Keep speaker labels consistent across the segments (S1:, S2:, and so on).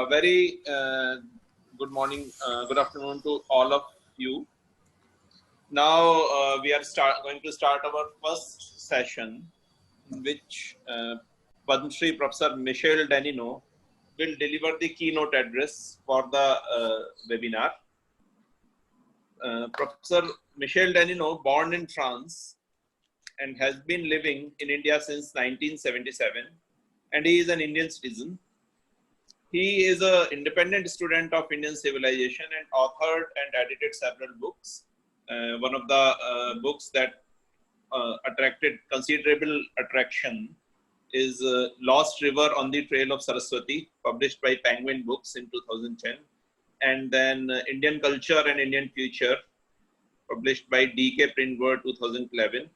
S1: A very good morning, good afternoon to all of you. Now we are going to start our first session, in which Padma Shri Professor Michel Danino will deliver the keynote address for the webinar. Professor Michel Danino, born in France and has been living in India since 1977, and he is an Indian citizen. He is an independent student of Indian civilization and authored and edited several books. One of the books that attracted considerable attraction is Lost River on the Trail of Saraswati, published by Penguin Books in 2010. And then Indian Culture and Indian Future, published by DK Printworld 2011.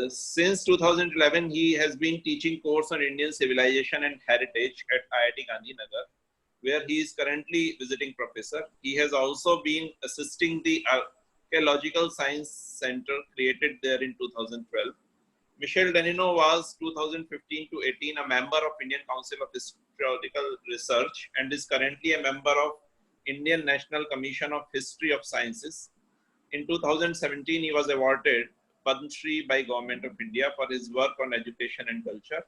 S1: Since 2011, he has been teaching course on Indian civilization and heritage at IIT Gandhinagar, where he is currently visiting professor. He has also been assisting the Archaeological Science Center created there in 2012. Michel Danino was 2015 to 18 a member of Indian Council of Historical Research and is currently a member of Indian National Commission of History of Sciences. In 2017, he was awarded Padma Shri by Government of India for his work on education and culture.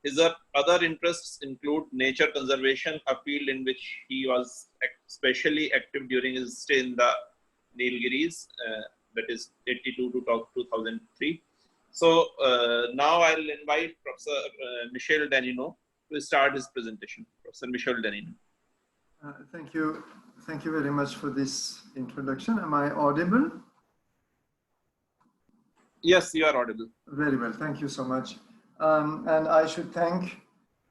S1: His other interests include nature conservation, a field in which he was especially active during his stay in the Nilgiris, that is 82 to 2003. So now I'll invite Professor Michel Danino to start his presentation. Professor Michel Danino.
S2: Thank you. Thank you very much for this introduction. Am I audible?
S1: Yes, you are audible.
S2: Very well. Thank you so much. And I should thank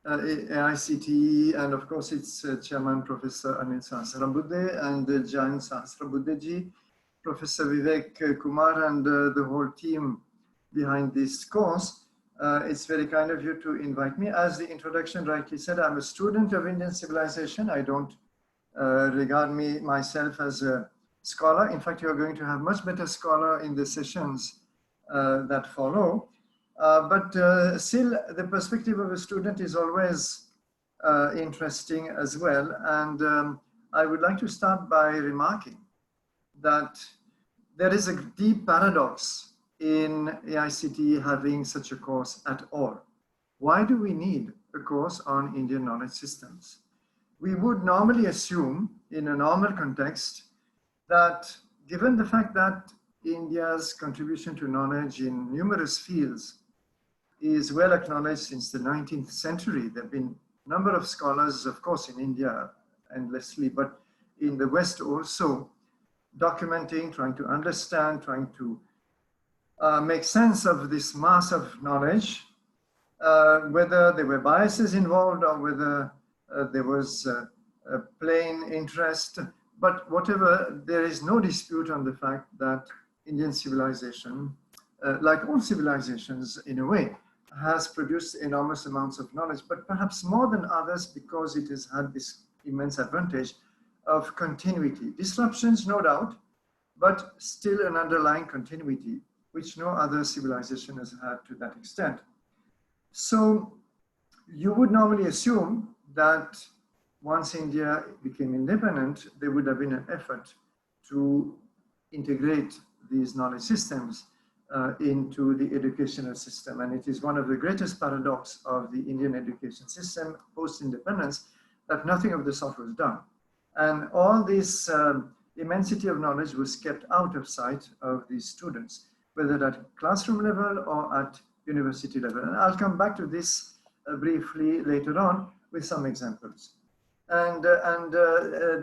S2: AICTE and of course its chairman, Professor Anil Sahasrabudhe, and Jain Sahasrabudheji, Professor Vivek Kumar, and the whole team behind this course. It's very kind of you to invite me. As the introduction rightly said, I'm a student of Indian civilization. I don't regard myself as a scholar. In fact, you're going to have much better scholar in the sessions that follow. But still, the perspective of a student is always interesting as well. And I would like to start by remarking that there is a deep paradox in AICTE having such a course at all. Why do we need a course on Indian knowledge systems? We would normally assume in a normal context that given the fact that India's contribution to knowledge in numerous fields is well acknowledged since the 19th century. There have been a number of scholars, of course, in India endlessly, but in the West also, documenting, trying to understand, trying to make sense of this mass of knowledge, whether there were biases involved or whether there was a plain interest. But whatever, there is no dispute on the fact that Indian civilization, like all civilizations in a way, has produced enormous amounts of knowledge, but perhaps more than others because it has had this immense advantage of continuity. Disruptions, no doubt, but still an underlying continuity, which no other civilization has had to that extent. So you would normally assume that once India became independent, there would have been an effort to integrate these knowledge systems into the educational system. And it is one of the greatest paradox of the Indian education system post-independence that nothing of the sort was done. And all this immensity of knowledge was kept out of sight of these students, whether at classroom level or at university level. And I'll come back to this briefly later on with some examples. And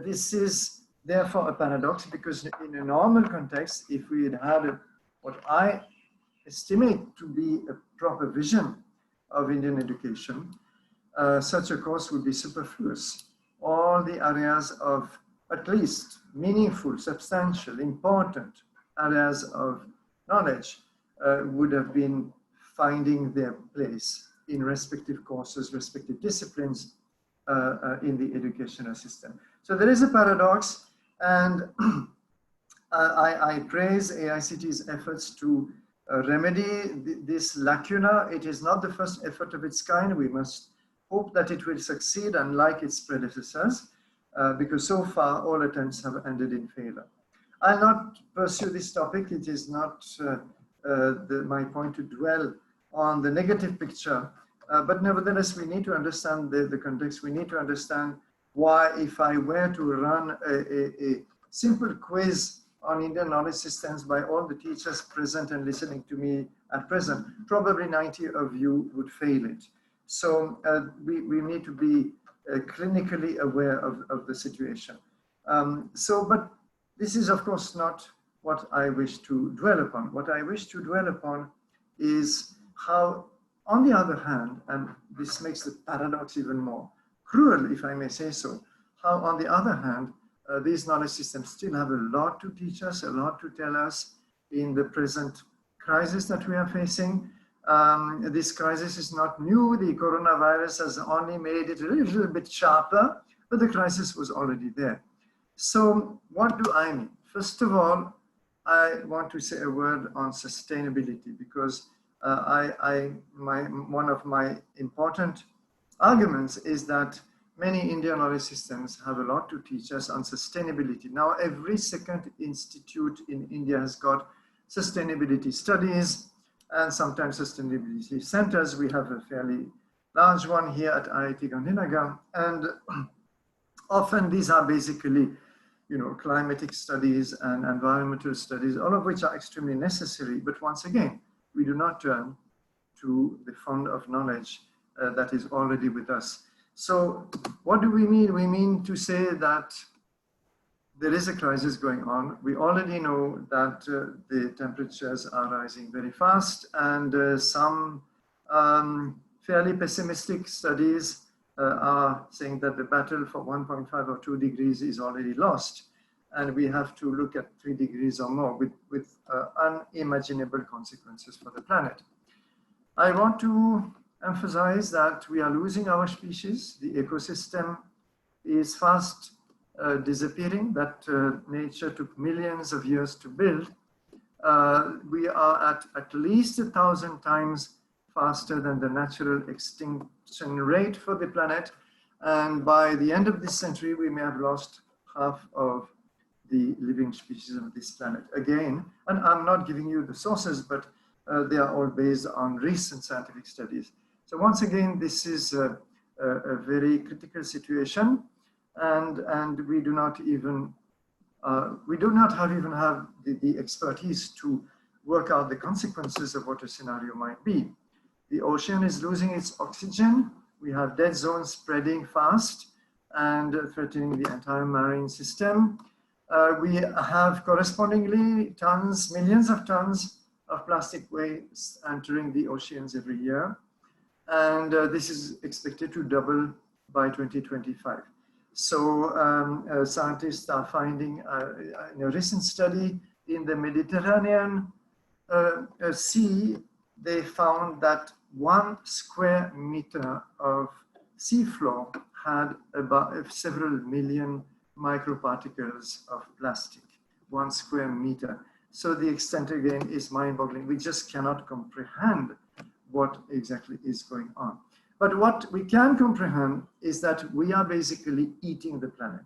S2: this is therefore a paradox because in a normal context, if we had had what I estimate to be a proper vision of Indian education, such a course would be superfluous. All the areas of at least meaningful, substantial, important areas of knowledge would have been finding their place in respective courses, respective disciplines in the educational system. So there is a paradox, and I praise AICTE's efforts to remedy this lacuna. It is not the first effort of its kind. We must hope that it will succeed unlike its predecessors, because so far all attempts have ended in failure. I'll not pursue this topic. It is not my point to dwell on the negative picture, but nevertheless, we need to understand the context. We need to understand why, if I were to run a simple quiz on Indian knowledge systems by all the teachers present and listening to me at present, probably 90 of you would fail it. So we need to be clinically aware of the situation. But this is, of course, not what I wish to dwell upon. What I wish to dwell upon is how, on the other hand, and this makes the paradox even more cruel, if I may say so, how, on the other hand, these knowledge systems still have a lot to teach us, a lot to tell us in the present crisis that we are facing. This crisis is not new. The coronavirus has only made it a little bit sharper, but the crisis was already there. So what do I mean? First of all, I want to say a word on sustainability, because one of my important arguments is that many Indian knowledge systems have a lot to teach us on sustainability. Now, every second institute in India has got sustainability studies and sometimes sustainability centers. We have a fairly large one here at IIT Gandhinagar, and often these are basically, climatic studies and environmental studies, all of which are extremely necessary. But once again, we do not turn to the fund of knowledge that is already with us. So what do we mean? We mean to say that there is a crisis going on. We already know that the temperatures are rising very fast, and some fairly pessimistic studies are saying that the battle for 1.5 or 2 degrees is already lost, and we have to look at 3 degrees or more with unimaginable consequences for the planet. I want to emphasize that we are losing our species. The ecosystem is fast disappearing, that nature took millions of years to build. We are at least 1,000 times faster than the natural extinction rate for the planet. And by the end of this century, we may have lost half of the living species of this planet. Again, and I'm not giving you the sources, but they are all based on recent scientific studies. So once again, this is a very critical situation, and we do not even have the expertise to work out the consequences of what a scenario might be. The ocean is losing its oxygen. We have dead zones spreading fast and threatening the entire marine system. We have correspondingly millions of tons of plastic waste entering the oceans every year. And this is expected to double by 2025. So scientists are finding in a recent study in the Mediterranean Sea, they found that 1 square meter of seafloor had about several million microparticles of plastic, 1 square meter. So the extent again is mind-boggling. We just cannot comprehend what exactly is going on. But what we can comprehend is that we are basically eating the planet.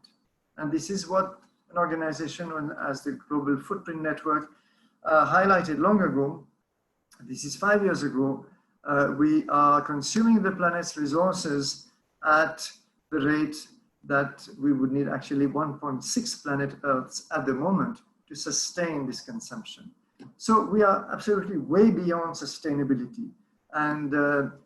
S2: And this is what an organization known as the Global Footprint Network highlighted long ago. This is 5 years ago. We are consuming the planet's resources at the rate that we would need actually 1.6 planet Earths at the moment to sustain this consumption. So we are absolutely way beyond sustainability. And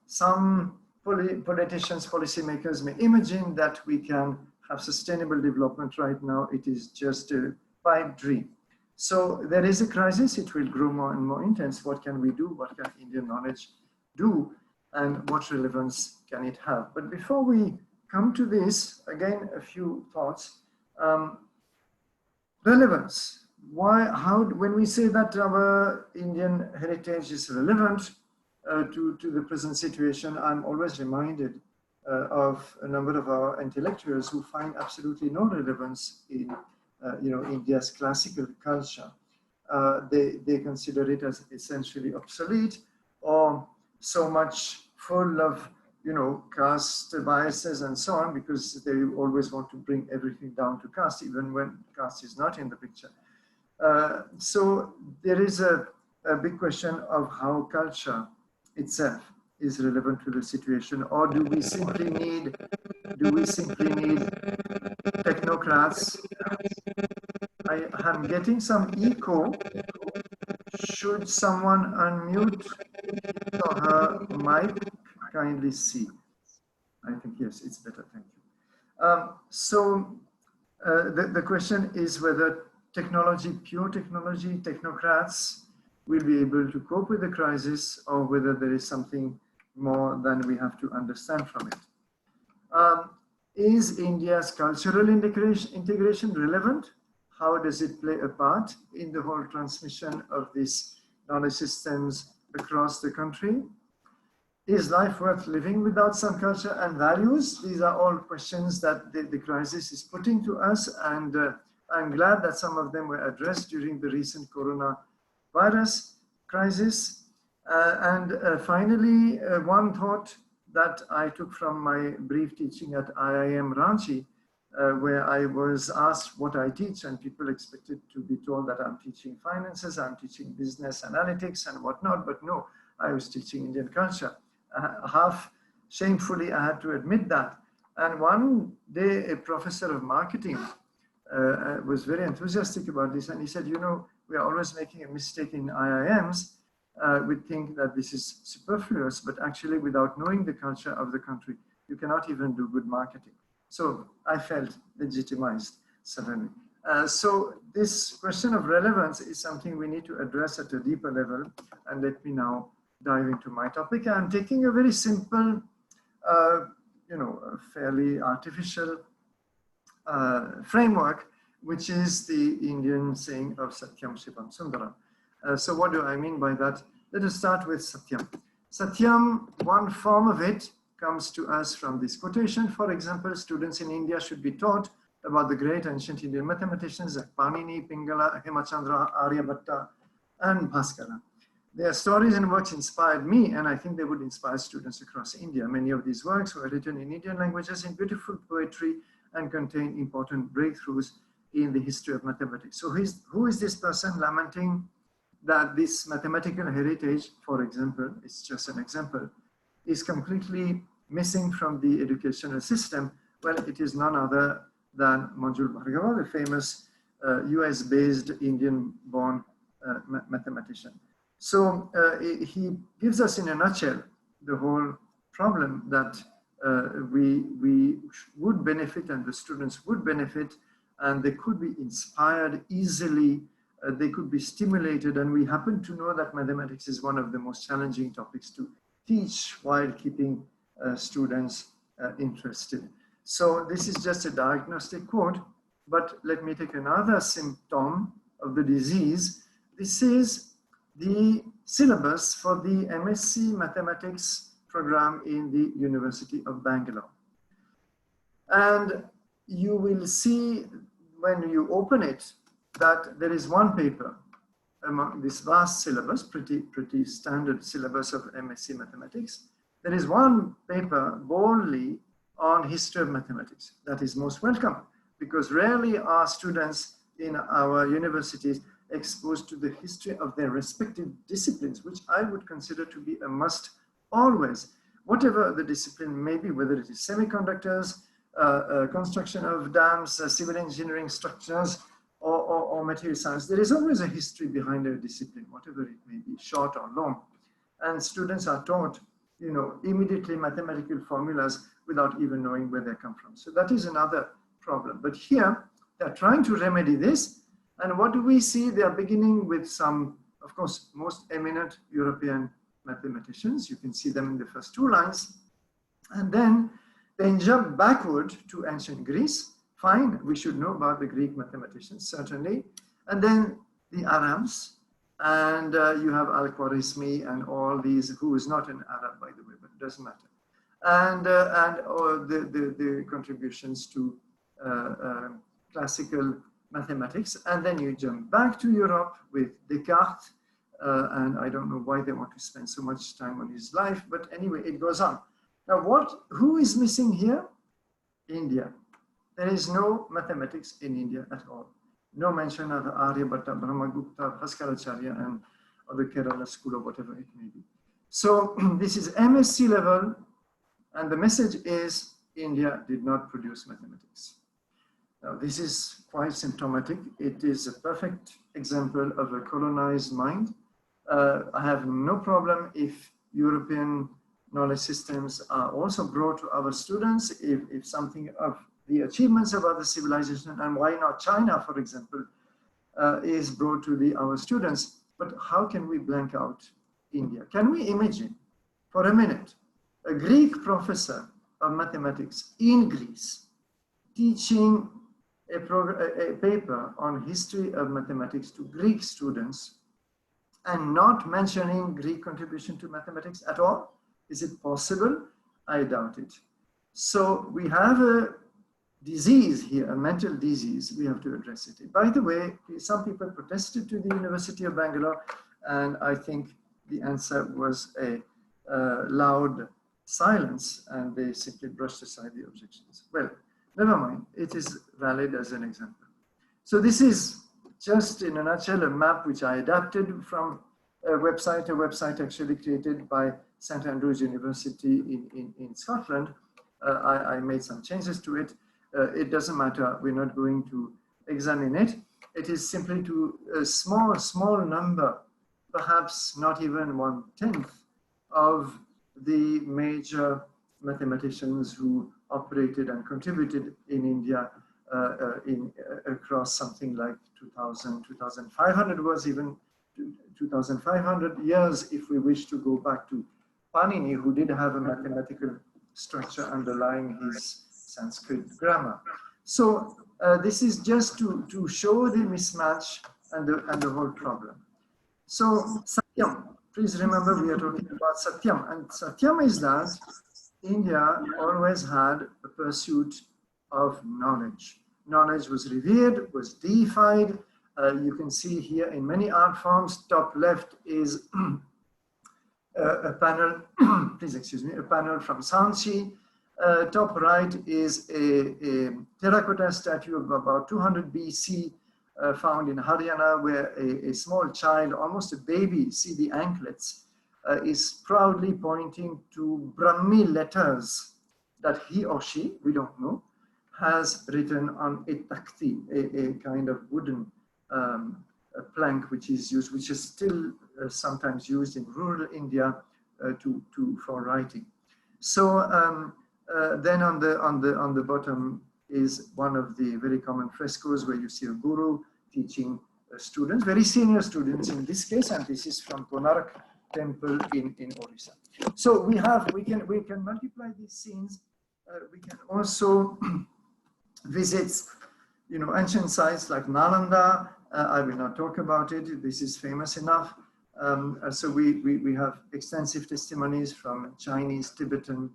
S2: some politicians, policymakers may imagine that we can have sustainable development right now. It is just a pipe dream. So there is a crisis. It will grow more and more intense. What can we do? What can Indian knowledge do? And what relevance can it have? But before we come to this, again, a few thoughts. Relevance. When we say that our Indian heritage is relevant to the present situation, I'm always reminded of a number of our intellectuals who find absolutely no relevance in India's classical culture. They consider it as essentially obsolete, or so much full of caste biases and so on, because they always want to bring everything down to caste, even when caste is not in the picture. So there is a big question of how culture itself is relevant to the situation, or do we simply need technocrats? I am getting some echo. Should someone unmute his or her mic? Kindly see. I think yes, it's better. Thank you. The question is whether pure technology, technocrats will be able to cope with the crisis, or whether there is something more than we have to understand from it. Is India's cultural integration relevant? How does it play a part in the whole transmission of these knowledge systems across the country? Is life worth living without some culture and values? These are all questions that the crisis is putting to us, and I'm glad that some of them were addressed during the recent coronavirus crisis. Finally, one thought that I took from my brief teaching at IIM Ranchi, where I was asked what I teach, and people expected to be told that I'm teaching finances, I'm teaching business analytics and whatnot, but no, I was teaching Indian culture. Half shamefully, I had to admit that. And one day, a professor of marketing was very enthusiastic about this, and he said, we are always making a mistake in IIMs. We think that this is superfluous, but actually, without knowing the culture of the country, you cannot even do good marketing. So I felt legitimized suddenly. So this question of relevance is something we need to address at a deeper level. And let me now dive into my topic. I'm taking a very simple, a fairly artificial framework, which is the Indian saying of Satyam Shivam Sundaram. So what do I mean by that? Let us start with Satyam. Satyam, one form of it comes to us from this quotation. For example, students in India should be taught about the great ancient Indian mathematicians like Panini, Pingala, Hemachandra, Aryabhatta, and Bhaskara. Their stories and works inspired me, and I think they would inspire students across India. Many of these works were written in Indian languages in beautiful poetry and contain important breakthroughs in the history of mathematics. So who is this person lamenting that this mathematical heritage, for example, it's just an example, is completely missing from the educational system? Well, it is none other than Manjul Bhargava, the famous US-based Indian-born mathematician. So he gives us in a nutshell the whole problem that we would benefit, and the students would benefit, and they could be inspired easily, they could be stimulated, and we happen to know that mathematics is one of the most challenging topics to teach while keeping students interested. So this is just a diagnostic quote, but let me take another symptom of the disease. This is the syllabus for the MSc Mathematics program in the University of Bangalore. And you will see when you open it that there is one paper among this vast syllabus, pretty standard syllabus of MSc Mathematics. There is one paper boldly on history of mathematics. That is most welcome, because rarely are students in our universities exposed to the history of their respective disciplines, which I would consider to be a must always, whatever the discipline may be, whether it is semiconductors, construction of dams, civil engineering structures, or material science. There is always a history behind a discipline, whatever it may be, short or long. And students are taught, immediately mathematical formulas without even knowing where they come from. So that is another problem. But here, they're trying to remedy this. And what do we see? They are beginning with some, of course, most eminent European mathematicians. You can see them in the first two lines. And then they jump backward to ancient Greece. Fine, we should know about the Greek mathematicians, certainly. And then the Arabs, and you have Al-Khwarizmi and all these, who is not an Arab, by the way, but it doesn't matter. And the contributions to classical mathematics. And then you jump back to Europe with Descartes, and I don't know why they want to spend so much time on his life, but anyway, it goes on. Now, who is missing here? India. There is no mathematics in India at all. No mention of Aryabhatta, Brahmagupta, Bhaskaracharya, and of the Kerala school or whatever it may be. So this is MSc level, and the message is India did not produce mathematics. Now, this is quite symptomatic. It is a perfect example of a colonized mind. I have no problem if European knowledge systems are also brought to our students, if something of the achievements of other civilizations, and why not China, for example, is brought to our students. But how can we blank out India? Can we imagine for a minute a Greek professor of mathematics in Greece teaching a paper on history of mathematics to Greek students and not mentioning Greek contribution to mathematics at all? Is it possible? I doubt it. So we have a disease here, a mental disease. We have to address it. By the way, some people protested to the University of Bangalore, and I think the answer was a loud silence, and they simply brushed aside the objections. Well, never mind. It is valid as an example. So this is just in a nutshell a map which I adapted from a website actually created by St. Andrews University in Scotland. I made some changes to it. It doesn't matter. We're not going to examine it. It is simply to a small number, perhaps not even 1/10 of the major mathematicians who operated and contributed in India across something like 2,000, 2,500 was even 2,500 years if we wish to go back to Panini, who did have a mathematical structure underlying his Sanskrit grammar. So this is just to show the mismatch and the whole problem. So Satyam, please remember we are talking about Satyam, and Satyam is that India always had a pursuit of knowledge. Knowledge was revered, was deified. You can see here in many art forms. Top left is a panel, please excuse me, a panel from Sanchi. Top right is a terracotta statue of about 200 BC found in Haryana, where a small child, almost a baby, see the anklets, is proudly pointing to Brahmi letters that he or she, we don't know, has written on a takti, a kind of wooden a plank which is used, which is still sometimes used in rural India for writing. So then on the bottom is one of the very common frescoes where you see a guru teaching students, very senior students in this case, and this is from Konark temple in Orissa. So we can multiply these scenes. We can also visit, ancient sites like Nalanda. I will not talk about it. This is famous enough. So we have extensive testimonies from Chinese, Tibetan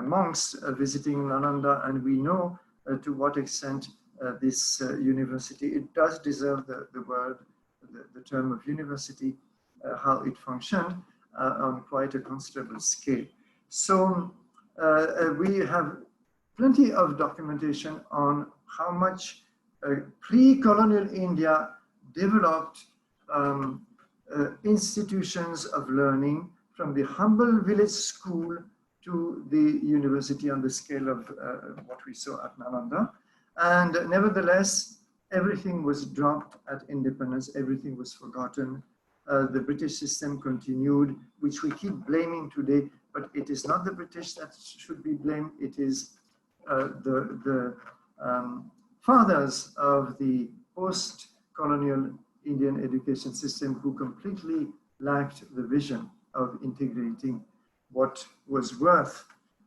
S2: monks visiting Nalanda, and we know to what extent this university, it does deserve the term of university, how it functioned on quite a considerable scale. So we have plenty of documentation on how much pre-colonial India developed institutions of learning, from the humble village school to the university on the scale of what we saw at Nalanda. And nevertheless, everything was dropped at independence, everything was forgotten. The British system continued, which we keep blaming today, but it is not the British that should be blamed, it is the fathers of the post-colonial Indian education system who completely lacked the vision of integrating what was worth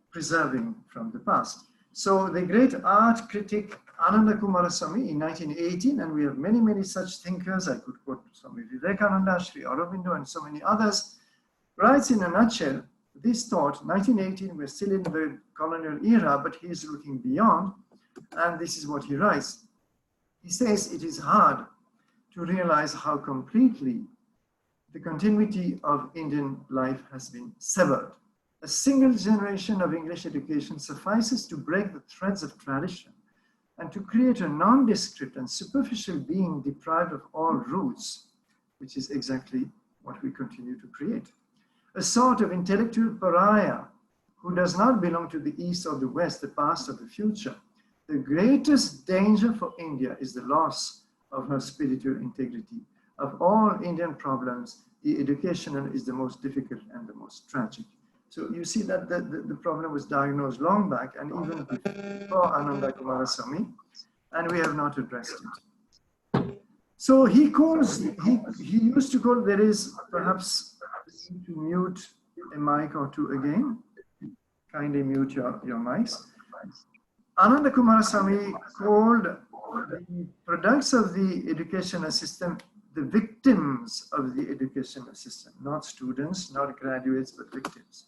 S2: preserving from the past. So the great art critic Ananda Kumaraswamy in 1918, and we have many, many such thinkers, I could quote Swami Vivekananda, Sri Aurobindo, and so many others, writes in a nutshell this thought. 1918, we're still in the colonial era, but he is looking beyond, and this is what he writes. He says it is hard to realize how completely the continuity of Indian life has been severed. A single generation of English education suffices to break the threads of tradition and to create a nondescript and superficial being deprived of all roots, which is exactly what we continue to create. A sort of intellectual pariah who does not belong to the East or the West, the past or the future. The greatest danger for India is the loss of her spiritual integrity. Of all Indian problems, the educational is the most difficult and the most tragic. So you see that the problem was diagnosed long back and even before Ananda Kumaraswamy, and we have not addressed it. So he used to call, there is perhaps to mute a mic or two again. Kindly mute your mics. Ananda Kumaraswamy called the products of the educational system the victims of the educational system, not students, not graduates, but victims.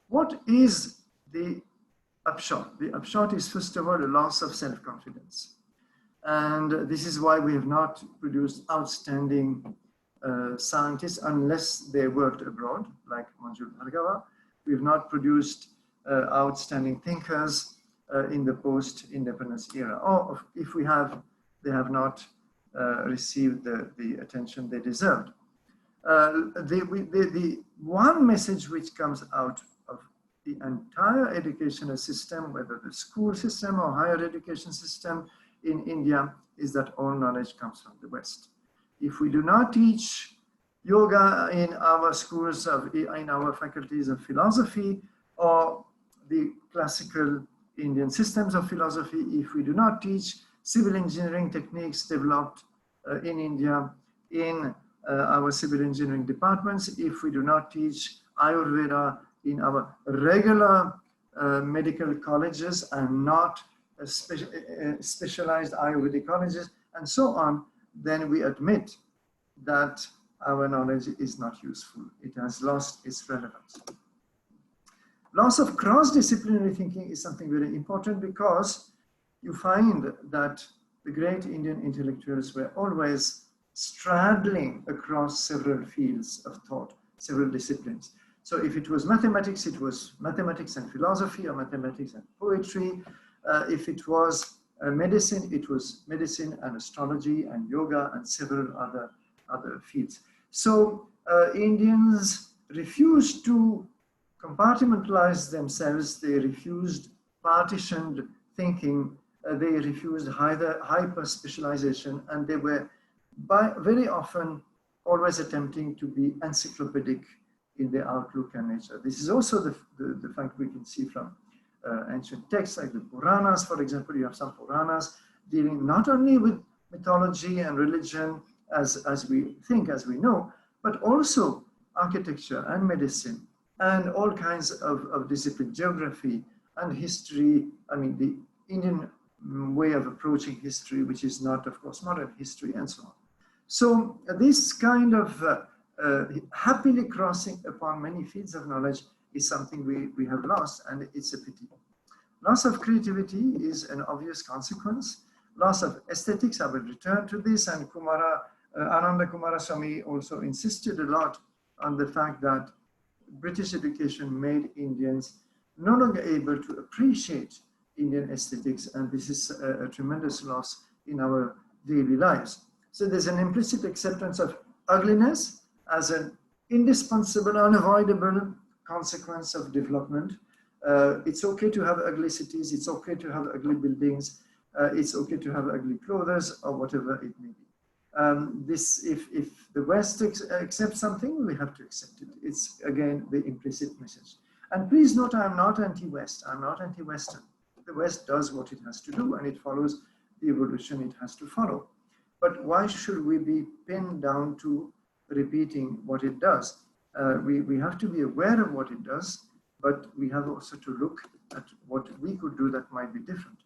S2: What is the upshot? The upshot is, first of all, a loss of self-confidence. And this is why we have not produced outstanding scientists unless they worked abroad, like Manjul Bhargava. We have not produced outstanding thinkers in the post-independence era. Or if we have, they have not received the attention they deserved. The one message which comes out of the entire educational system, whether the school system or higher education system in India, is that all knowledge comes from the West. If we do not teach yoga in our schools, in our faculties of philosophy, or the classical Indian systems of philosophy, if we do not teach civil engineering techniques developed in India in our civil engineering departments, if we do not teach Ayurveda in our regular medical colleges and not specialized Ayurvedic colleges, and so on, then we admit that our knowledge is not useful. It has lost its relevance. Loss of cross-disciplinary thinking is something very important, because you find that the great Indian intellectuals were always straddling across several fields of thought, several disciplines. So if it was mathematics, it was mathematics and philosophy, or mathematics and poetry. If it was medicine, it was medicine and astrology and yoga and several other fields. So Indians refused to compartmentalize themselves. They refused partitioned thinking. They refused hyper specialization, and they were very often always attempting to be encyclopedic in their outlook and nature. This is also the fact we can see from ancient texts like the Puranas, for example. You have some Puranas dealing not only with mythology and religion as we think, as we know, but also architecture and medicine and all kinds of discipline, geography and history. I mean, the Indian way of approaching history, which is not, of course, modern history, and so on. So this kind of happily crossing upon many fields of knowledge is something we have lost, and it's a pity. Loss of creativity is an obvious consequence. Loss of aesthetics, I will return to this, and Ananda Kumaraswamy also insisted a lot on the fact that British education made Indians no longer able to appreciate Indian aesthetics, and this is a tremendous loss in our daily lives. So there's an implicit acceptance of ugliness as an indispensable, unavoidable consequence of development. It's okay to have ugly cities, it's okay to have ugly buildings, it's okay to have ugly clothes, or whatever it may be. If the West accepts something, we have to accept it. It's, again, the implicit message. And please note, I'm not anti-West, I'm not anti-Western. The West does what it has to do, and it follows the evolution it has to follow. But why should we be pinned down to repeating what it does? We have to be aware of what it does, but we have also to look at what we could do that might be different.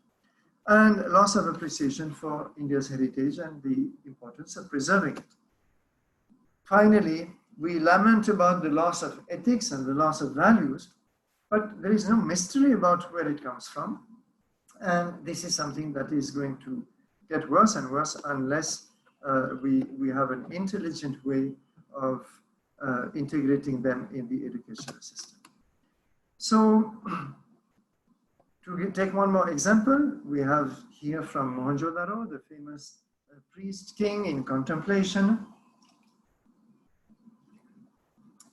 S2: And loss of appreciation for India's heritage and the importance of preserving it. Finally, we lament about the loss of ethics and the loss of values, but there is no mystery about where it comes from. And this is something that is going to get worse and worse unless we have an intelligent way of integrating them in the educational system. So to take one more example, we have here from Mohenjo-daro, the famous priest king in contemplation,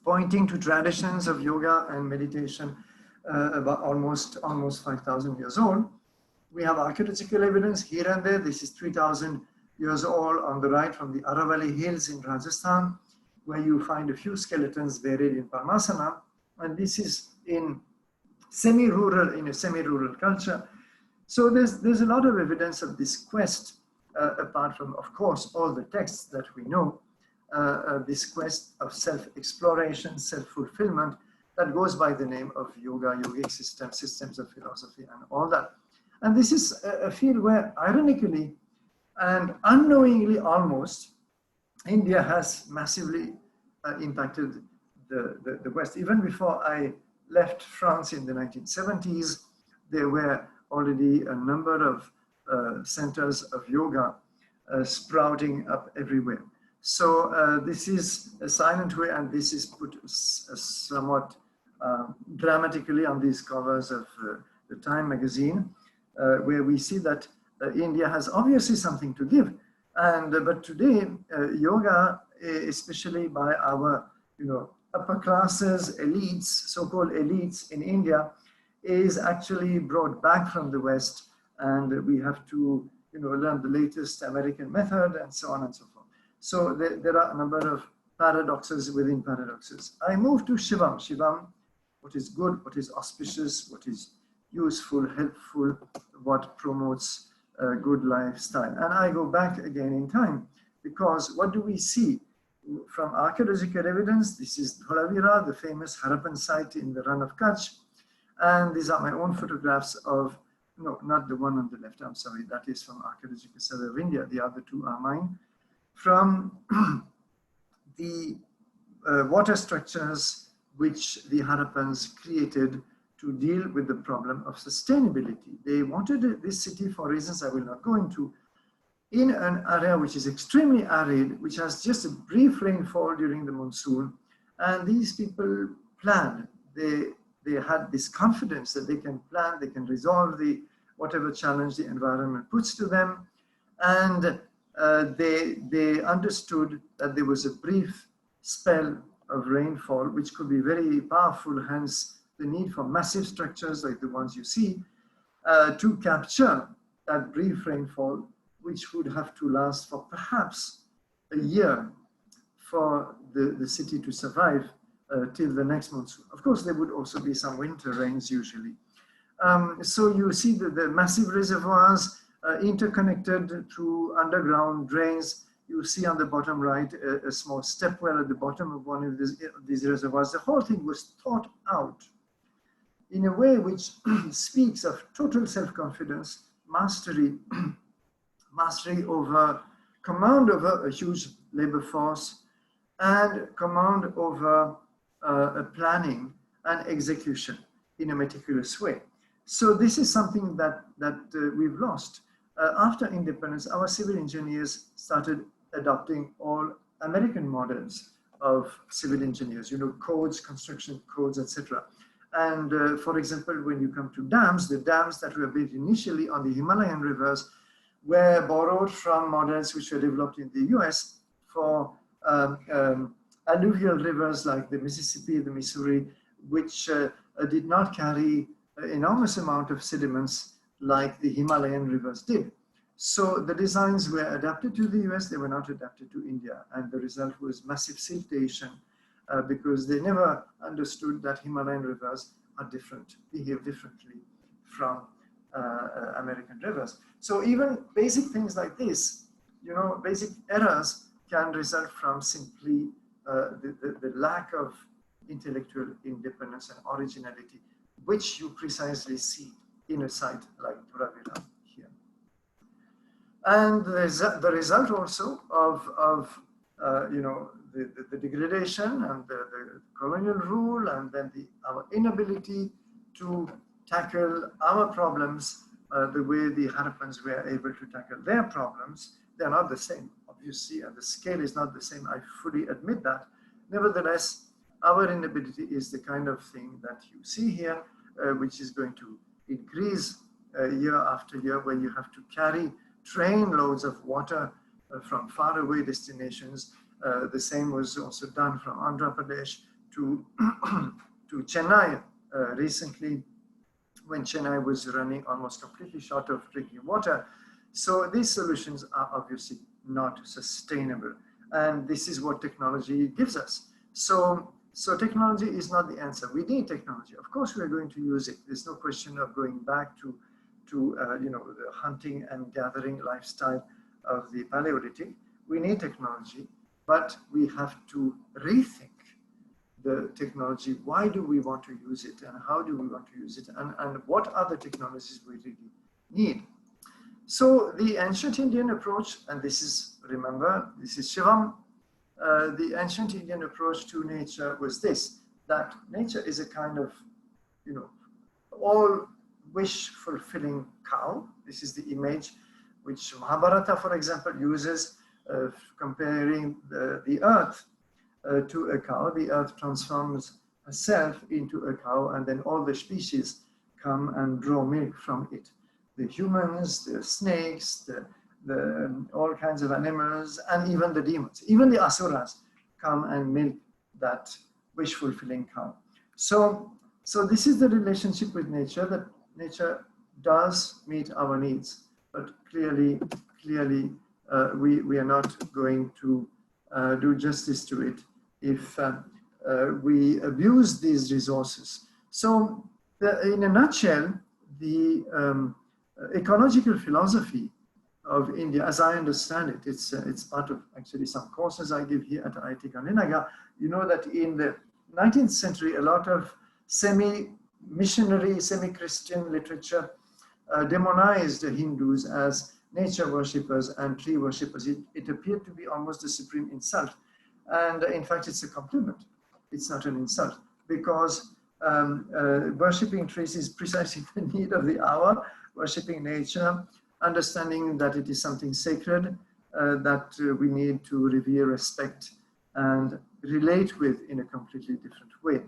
S2: pointing to traditions of yoga and meditation about almost 5,000 years old. We have archaeological evidence here and there. This is 3,000 years old on the right from the Aravalli Hills in Rajasthan, where you find a few skeletons buried in Parmasana. And this is in a semi-rural culture. So there's a lot of evidence of this quest, apart from, of course, all the texts that we know, this quest of self-exploration, self-fulfillment that goes by the name of yoga, yogic systems of philosophy and all that. And this is a field where, ironically and unknowingly almost, India has massively impacted the West. Even before I left France in the 1970s, there were already a number of centers of yoga sprouting up everywhere. So this is a silent way, and this is put somewhat dramatically on these covers of the Time magazine, where we see that India has obviously something to give. But today, yoga, especially by our upper classes, elites, so-called elites in India, is actually brought back from the West, and we have to learn the latest American method and so on and so forth. So there are a number of paradoxes within paradoxes. I move to Shivam. Shivam, what is good, what is auspicious, what is useful, helpful, what promotes a good lifestyle. And I go back again in time, because what do we see from archaeological evidence? This is Dholavira, the famous Harappan site in the Rann of Kutch. And these are my own photographs of, no, not the one on the left, I'm sorry, that is from Archaeological Survey of India. The other two are mine. From the water structures which the Harappans created to deal with the problem of sustainability. They wanted this city, for reasons I will not go into, in an area which is extremely arid, which has just a brief rainfall during the monsoon. And these people planned. They had this confidence that they can plan, they can resolve whatever challenge the environment puts to them. And they understood that there was a brief spell of rainfall, which could be very powerful, hence the need for massive structures like the ones you see to capture that brief rainfall, which would have to last for perhaps a year for the city to survive till the next monsoon. Of course, there would also be some winter rains usually. So you see the massive reservoirs interconnected through underground drains. You see on the bottom right a small step well at the bottom of one of these reservoirs. The whole thing was thought out in a way which speaks of total self-confidence, mastery, mastery over, command over a huge labor force, and command over planning and execution in a meticulous way. So this is something that we've lost. After independence, our civil engineers started adopting all American models of civil engineers, codes, construction codes, etc. And for example, when you come to dams, the dams that were built initially on the Himalayan rivers were borrowed from models which were developed in the US for alluvial rivers like the Mississippi, the Missouri, which did not carry an enormous amount of sediments like the Himalayan rivers did. So the designs were adapted to the US, they were not adapted to India. And the result was massive siltation because they never understood that Himalayan rivers are different, behave differently from American rivers. So even basic things like this, basic errors can result from simply the lack of intellectual independence and originality, which you precisely see in a site like Dholavira here. And the result also of the degradation and the colonial rule, and then our inability to tackle our problems the way the Harappans were able to tackle their problems. They're not the same, obviously, and the scale is not the same. I fully admit that. Nevertheless, Our inability is the kind of thing that you see here, which is going to increase year after year, when you have to carry train loads of water from faraway destinations. The same was also done from Andhra Pradesh to, to Chennai recently, when Chennai was running almost completely short of drinking water. So these solutions are obviously not sustainable. And this is what technology gives us. So technology is not the answer. We need technology. Of course, we're going to use it. There's no question of going back to the hunting and gathering lifestyle of the Paleolithic. We need technology, but we have to rethink the technology. Why do we want to use it, and how do we want to use it, and what other technologies we really need? So the ancient Indian approach, and this is, remember, this is Shivam, the ancient Indian approach to nature was this, that nature is a kind of, all wish-fulfilling cow. This is the image which Mahabharata, for example, uses, comparing the earth to a cow. The earth transforms herself into a cow, and then all the species come and draw milk from it. The humans, the snakes, the all kinds of animals, and even the demons, even the asuras come and milk that wish-fulfilling cow. So this is the relationship with nature, that nature does meet our needs, but clearly we are not going to do justice to it if we abuse these resources. So in a nutshell, the ecological philosophy of India, as I understand it, it's part of actually some courses I give here at IIT Gandhinagar. You know that in the 19th century, a lot of semi-missionary, semi-Christian literature demonized the Hindus as nature worshippers and tree worshippers. It appeared to be almost a supreme insult. And in fact, it's a compliment. It's not an insult, because worshipping trees is precisely the need of the hour. Worshipping nature, understanding that it is something sacred that we need to revere, respect, and relate with in a completely different way.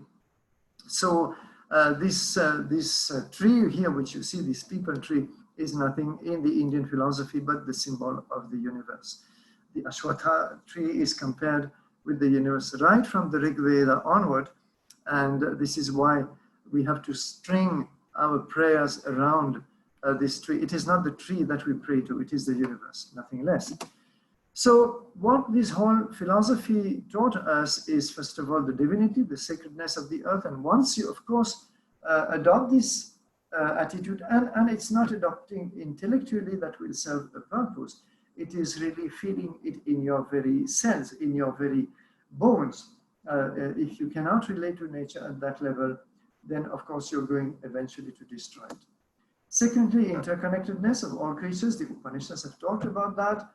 S2: So this tree here, which you see, this people tree, is nothing in the Indian philosophy but the symbol of the universe. The Ashwatha tree is compared with the universe right from the Rig Veda onward, and this is why we have to string our prayers around this tree. It is not the tree that we pray to, it is the universe, nothing less. So what this whole philosophy taught us is, first of all, the divinity, the sacredness of the earth. And once you, of course, adopt this attitude, and it's not adopting intellectually that will serve a purpose, it is really feeling it in your very cells, in your very bones. If you cannot relate to nature at that level, then of course you're going eventually to destroy it. Secondly, interconnectedness of all creatures. The Upanishads have talked about that,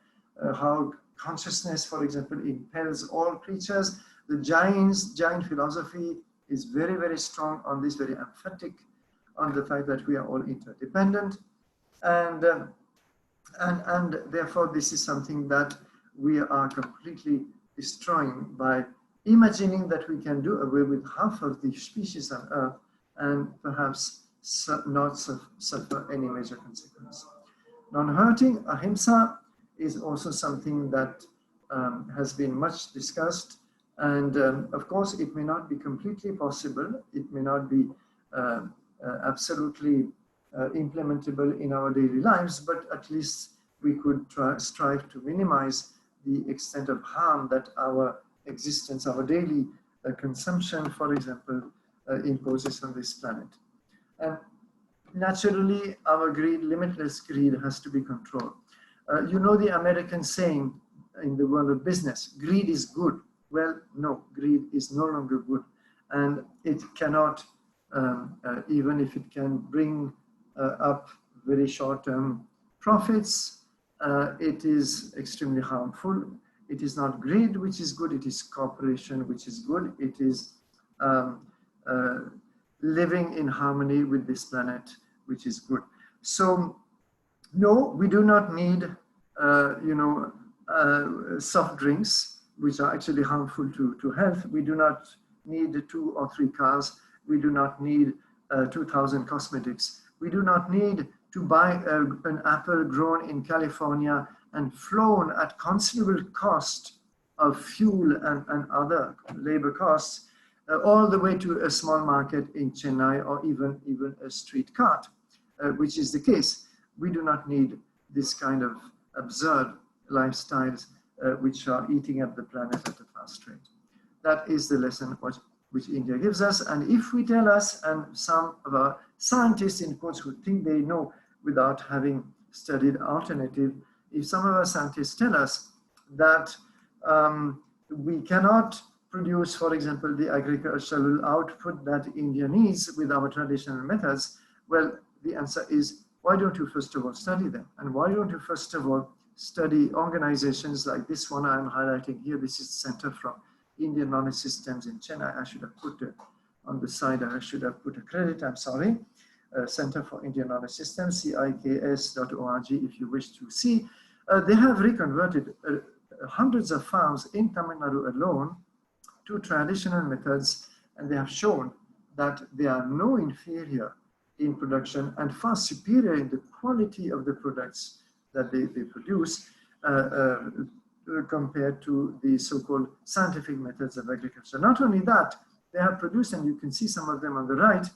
S2: how consciousness, for example, impels all creatures. The Jain philosophy is very, very strong on this, very emphatic on the fact that we are all interdependent. And therefore, this is something that we are completely destroying by imagining that we can do away with half of the species on Earth and perhaps not suffer any major consequence. Non-hurting, ahimsa, is also something that has been much discussed. And of course, it may not be completely possible. It may not be absolutely implementable in our daily lives, but at least we could strive to minimize the extent of harm that our existence, our daily consumption, for example, imposes on this planet. And naturally, our greed, limitless greed, has to be controlled. You know the American saying in the world of business, greed is good. Well, no, greed is no longer good. And it cannot, even if it can bring up very short-term profits, it is extremely harmful. It is not greed which is good, it is cooperation which is good. It is living in harmony with this planet, which is good. So, no, we do not need, soft drinks, which are actually harmful to health. We do not need 2 or 3 cars. We do not need 2,000 cosmetics. We do not need to buy an apple grown in California and flown at considerable cost of fuel and other labor costs all the way to a small market in Chennai, or even a street cart, which is the case. We do not need this kind of absurd lifestyles which are eating up the planet at a fast rate. That is the lesson which India gives us. And if we tell us, and some of our scientists in quotes who think they know without having studied alternative, if some of our scientists tell us that we cannot produce, for example, the agricultural output that India needs with our traditional methods, well, the answer is, why don't you first of all study them? And why don't you first of all study organizations like this one I'm highlighting here? This is Center for Indian Knowledge Systems in Chennai. I should have put it on the side, I should have put a credit, I'm sorry. Center for Indian Knowledge Systems, ciks.org, if you wish to see. They have reconverted hundreds of farms in Tamil Nadu alone to traditional methods, and they have shown that they are no inferior in production and far superior in the quality of the products that they produce compared to the so-called scientific methods of agriculture. Not only that, they have produced, and you can see some of them on the right,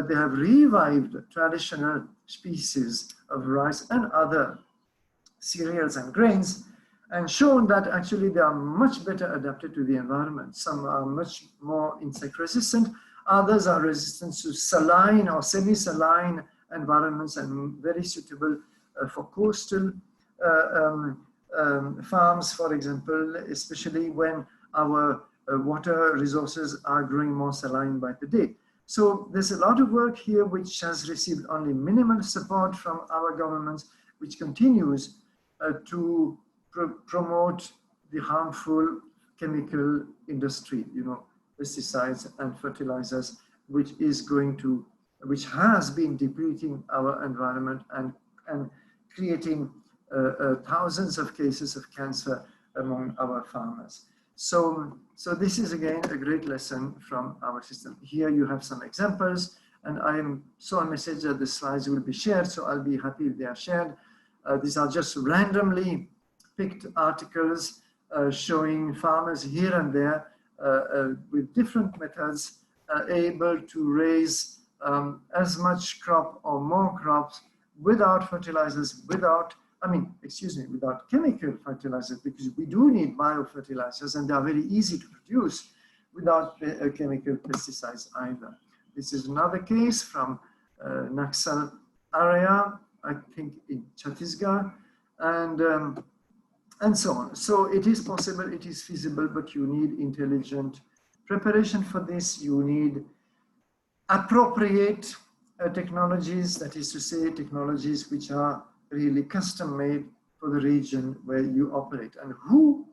S2: they have revived traditional species of rice and other cereals and grains, and shown that actually they are much better adapted to the environment. Some are much more insect resistant, others are resistant to saline or semi-saline environments and very suitable for coastal farms, for example, especially when our water resources are growing more saline by the day. So there's a lot of work here which has received only minimal support from our governments, which continues to promote the harmful chemical industry, pesticides and fertilizers, which has been depleting our environment and creating thousands of cases of cancer among our farmers. So this is again a great lesson from our system. Here you have some examples, and I saw a message that the slides will be shared, so I'll be happy if they are shared. These are just randomly picked articles showing farmers here and there with different methods able to raise as much crop or more crops without fertilizers, without chemical fertilizers, because we do need biofertilizers and they are very easy to produce without chemical pesticides either. This is another case from Naxal area, I think in Chhattisgarh, and so on. So it is possible, it is feasible, but you need intelligent preparation for this. You need appropriate technologies, that is to say, technologies which are really custom made for the region where you operate. And who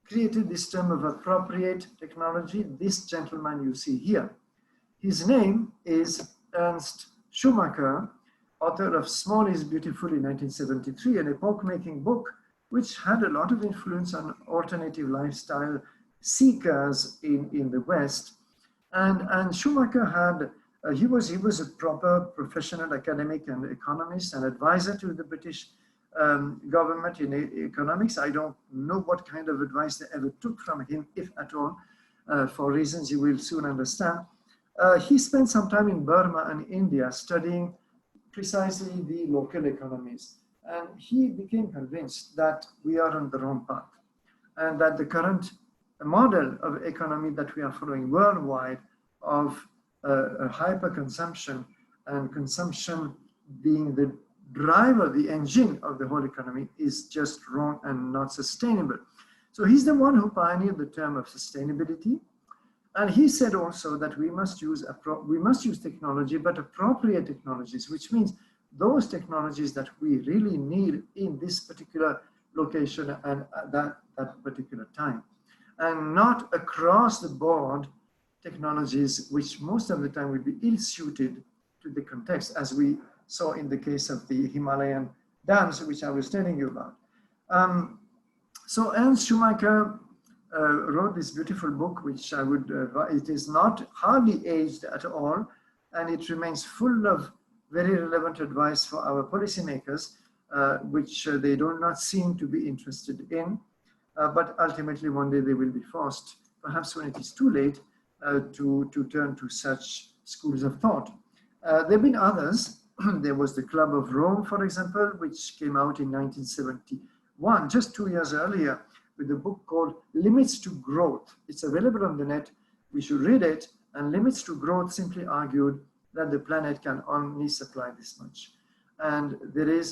S2: created this term of appropriate technology? This gentleman you see here. His name is Ernst Schumacher, author of Small is Beautiful in 1973, an epoch-making book which had a lot of influence on alternative lifestyle seekers in the West. And Schumacher had, he was a proper professional academic and economist and advisor to the British government in economics. I don't know what kind of advice they ever took from him, if at all, for reasons you will soon understand. He spent some time in Burma and India studying precisely the local economies. And he became convinced that we are on the wrong path and that the current model of economy that we are following worldwide of hyper-consumption and consumption being the driver, the engine of the whole economy is just wrong and not sustainable. So he's the one who pioneered the term of sustainability. And he said also that we must use technology, but appropriate technologies, which means those technologies that we really need in this particular location and at that particular time. And not across the board technologies which most of the time will be ill-suited to the context, as we saw in the case of the Himalayan dams, which I was telling you about. So Ernst Schumacher wrote this beautiful book, which I would, it is not hardly aged at all, and it remains full of very relevant advice for our policymakers, which they do not seem to be interested in, but ultimately one day they will be forced, perhaps when it is too late, to turn to such schools of thought. There have been others. There was the Club of Rome, for example, which came out in 1971, just 2 years earlier, with a book called Limits to Growth. It's available on the net. We should read it. And Limits to Growth simply argued that the planet can only supply this much. And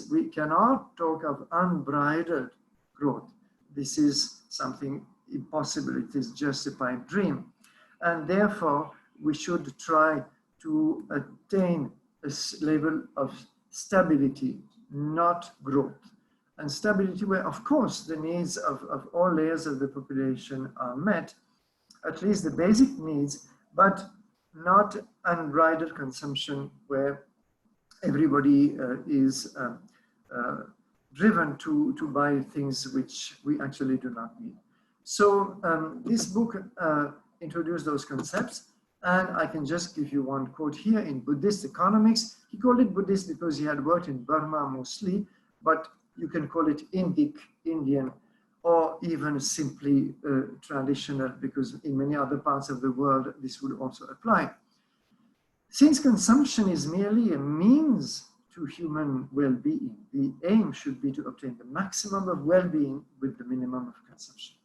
S2: we cannot talk of unbridled growth. This is something impossible. It is just a pipe dream. And therefore, we should try to attain a level of stability, not growth. And stability where, of course, the needs of all layers of the population are met, at least the basic needs, but not unbridled consumption where everybody is driven to buy things which we actually do not need. So this book introduced those concepts, and I can just give you one quote here in Buddhist Economics. He called it Buddhist because he had worked in Burma mostly, but you can call it Indic, Indian, or even simply traditional, because in many other parts of the world, this would also apply. Since consumption is merely a means to human well-being, the aim should be to obtain the maximum of well-being with the minimum of consumption.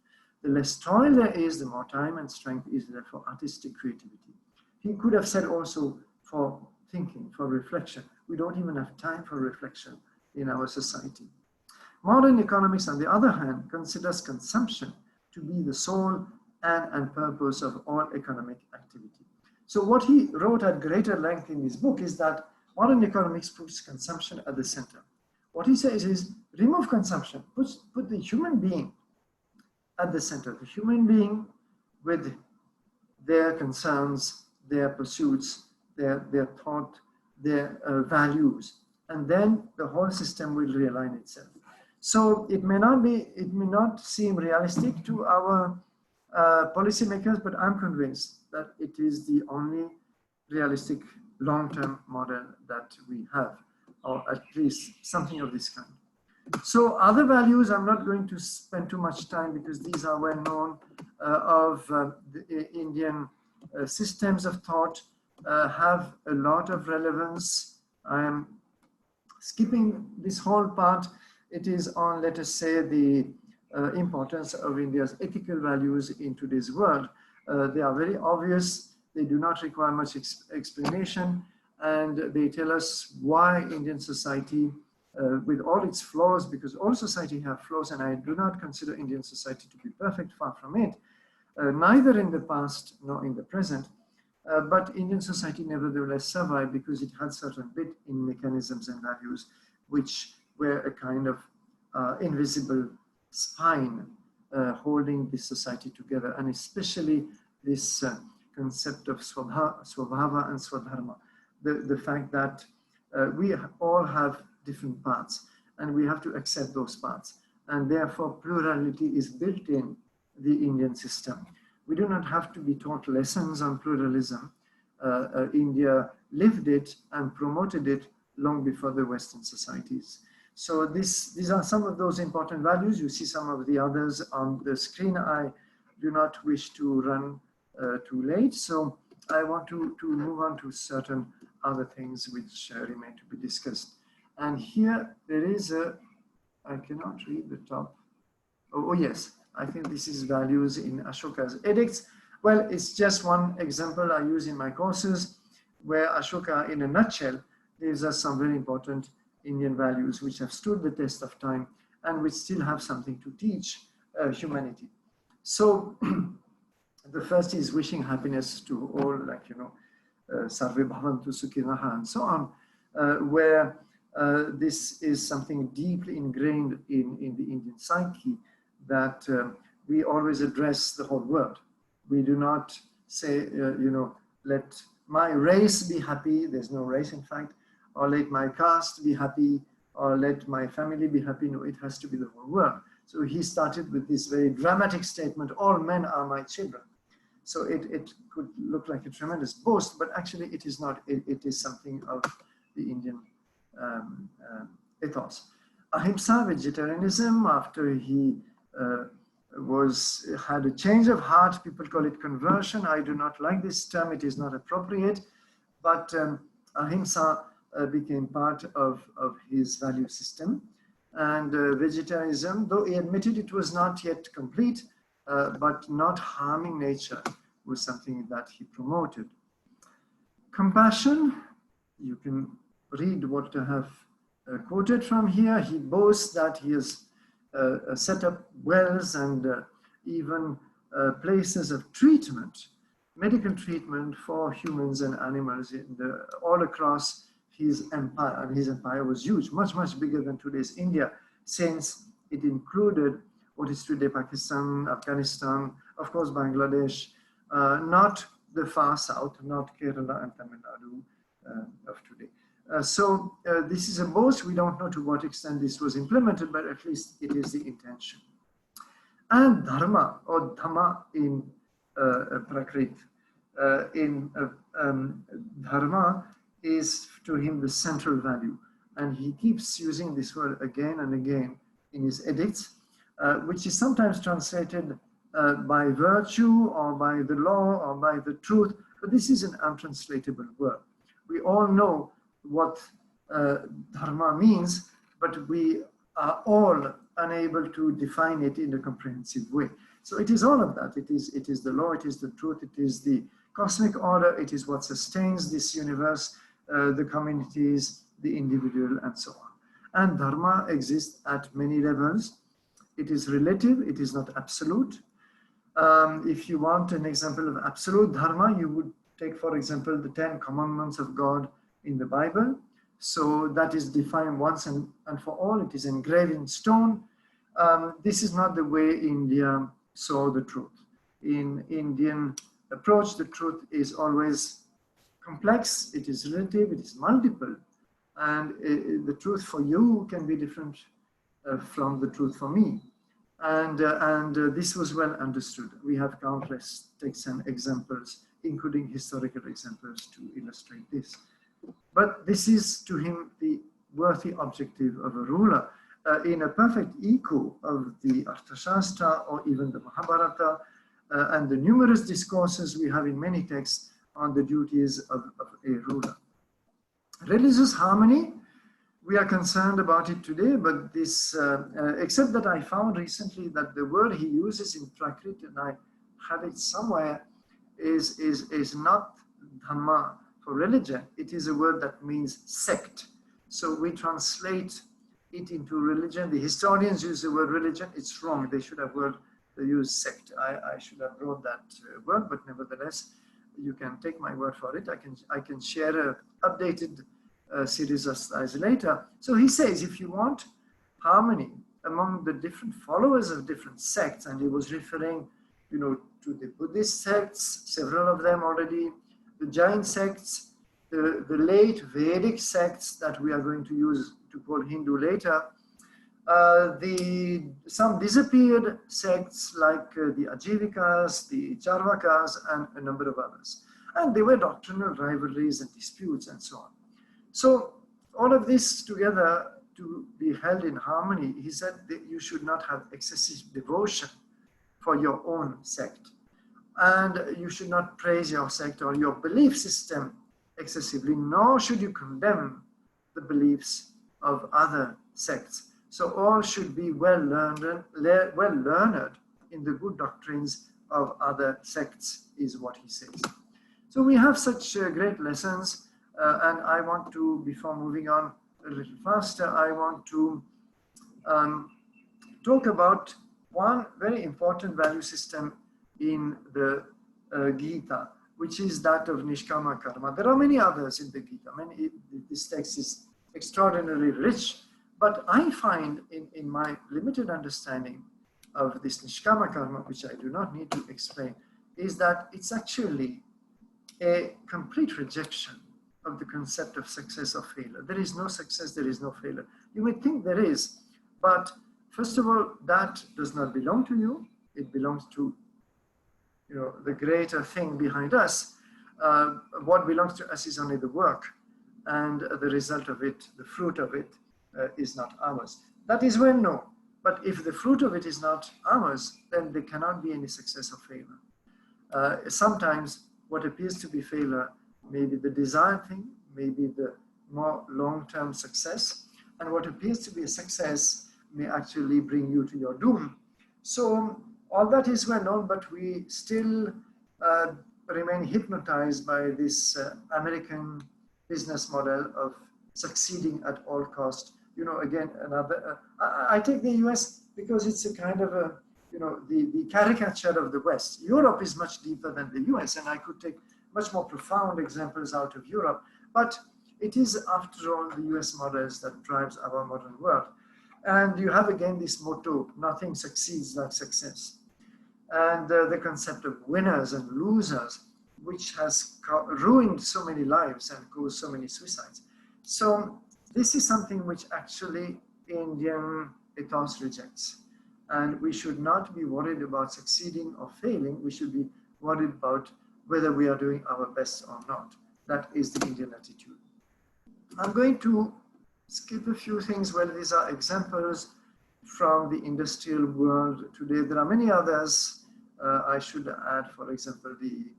S2: The less toil there is, the more time and strength is there for artistic creativity. He could have said also for thinking, for reflection. We don't even have time for reflection in our society. Modern economics, on the other hand, considers consumption to be the soul and purpose of all economic activity. So what he wrote at greater length in this book is that modern economics puts consumption at the center. What he says is remove consumption, put the human being at the center, the human being with their concerns, their pursuits, their thought, their values, and then the whole system will realign itself. So it may not seem realistic to our policymakers, but I'm convinced that it is the only realistic long-term model that we have, or at least something of this kind. So other values, I'm not going to spend too much time because these are well known of the Indian systems of thought, have a lot of relevance. I am skipping this whole part. It is on, let us say, the importance of India's ethical values in today's world. They are very obvious. They do not require much explanation. And they tell us why Indian society, with all its flaws, because all society have flaws, and I do not consider Indian society to be perfect, far from it, neither in the past nor in the present. But Indian society nevertheless survived because it had certain built-in mechanisms and values which were a kind of invisible spine holding this society together, and especially this concept of swabhava and swadharma, the fact that we all have different paths and we have to accept those paths, and therefore plurality is built in the Indian system. We do not have to be taught lessons on pluralism. India lived it and promoted it long before the Western societies. So these are some of those important values. You see some of the others on the screen. I do not wish to run too late, so I want to move on to certain other things which remain to be discussed. And here there is I cannot read the top. Oh yes, I think this is values in Ashoka's edicts. Well, it's just one example I use in my courses where Ashoka, in a nutshell, gives us some very important Indian values which have stood the test of time and which still have something to teach humanity. So the first is wishing happiness to all, like, you know, Sarve Bhavantu Sukhinaha and so on, where this is something deeply ingrained in the Indian psyche, that we always address the whole world. We do not say, you know, let my race be happy. There's no race, in fact. Or let my caste be happy, or let my family be happy. No, it has to be the whole world. So he started with this very dramatic statement, all men are my children. So it could look like a tremendous boast, but actually it is not. It is something of the Indian ethos. Ahimsa, vegetarianism, after he had a change of heart, people call it conversion. I do not like this term, it is not appropriate, but Ahimsa became part of his value system. And vegetarianism, though he admitted it was not yet complete, but not harming nature was something that he promoted. Compassion, you can read what I have quoted from here. He boasts that he has set up wells and even places of treatment, medical treatment for humans and animals all across his empire. And his empire was huge, much, much bigger than today's India, since it included what is today Pakistan, Afghanistan, of course, Bangladesh, not the far south, not Kerala and Tamil Nadu of today. So this is a boast. We don't know to what extent this was implemented, but at least it is the intention. And dharma, or dhamma in Prakrit, dharma is to him the central value. And he keeps using this word again and again in his edicts, which is sometimes translated by virtue or by the law or by the truth, but this is an untranslatable word. We all know what dharma means, but we are all unable to define it in a comprehensive way. So it is all of that. It is the law, it is the truth, it is the cosmic order, it is what sustains this universe, the communities, the individual, and so on. And dharma exists at many levels. It is relative, it is not absolute. If you want an example of absolute dharma, you would take, for example, the 10 commandments of God in the Bible. So that is defined once and for all. It is engraved in stone. This is not the way India saw the truth. In Indian approach, the truth is always complex, it is relative, it is multiple. And the truth for you can be different from the truth for me. And this was well understood. We have countless texts and examples, including historical examples, to illustrate this. But this is to him the worthy objective of a ruler, in a perfect echo of the Arthashastra or even the Mahabharata and the numerous discourses we have in many texts on the duties of a ruler. Religious harmony, we are concerned about it today, but this, except that I found recently that the word he uses in Prakrit, and I have it somewhere, is not dhamma for religion. It is a word that means sect. So we translate it into religion. The historians use the word religion. It's wrong. They should have used sect. I should have wrote that word, but nevertheless, you can take my word for it. I can share an updated series of slides later. So he says, if you want harmony among the different followers of different sects, and he was referring, to the Buddhist sects, several of them already, the Jain sects, the late Vedic sects that we are going to use to call Hindu later, some disappeared sects like the Ajivikas, the Charvakas, and a number of others. And there were doctrinal rivalries and disputes and so on. So all of this together to be held in harmony, he said that you should not have excessive devotion for your own sect. And you should not praise your sect or your belief system excessively, nor should you condemn the beliefs of other sects. So all should be well learned in the good doctrines of other sects, is what he says. So we have such great lessons, and I want to, before moving on a little faster, I want to talk about one very important value system in the Gita, which is that of Nishkama Karma. There are many others in the Gita. This text is extraordinarily rich, but I find in my limited understanding of this Nishkama Karma, which I do not need to explain, is that it's actually a complete rejection of the concept of success or failure. There is no success, there is no failure. You may think there is, but first of all, that does not belong to you. It belongs to, you know, the greater thing behind us. What belongs to us is only the work, and the result of it, the fruit of it, is not ours. That is when no. But if the fruit of it is not ours, then there cannot be any success or failure. Sometimes what appears to be failure may be the desired thing, may be the more long-term success, and what appears to be a success may actually bring you to your doom. So all that is well known, but we still remain hypnotized by this American business model of succeeding at all cost. You know, again, another, I take the US because it's a kind of a, you know, the caricature of the West. Europe is much deeper than the US, and I could take much more profound examples out of Europe, but it is, after all, the US models that drives our modern world. And you have again this motto, nothing succeeds like success. And the concept of winners and losers, which has ruined so many lives and caused so many suicides. So this is something which actually Indian ethos rejects. And we should not be worried about succeeding or failing. We should be worried about whether we are doing our best or not. That is the Indian attitude. I'm going to skip a few things. Well, these are examples from the industrial world today. There are many others. I should add, for example, the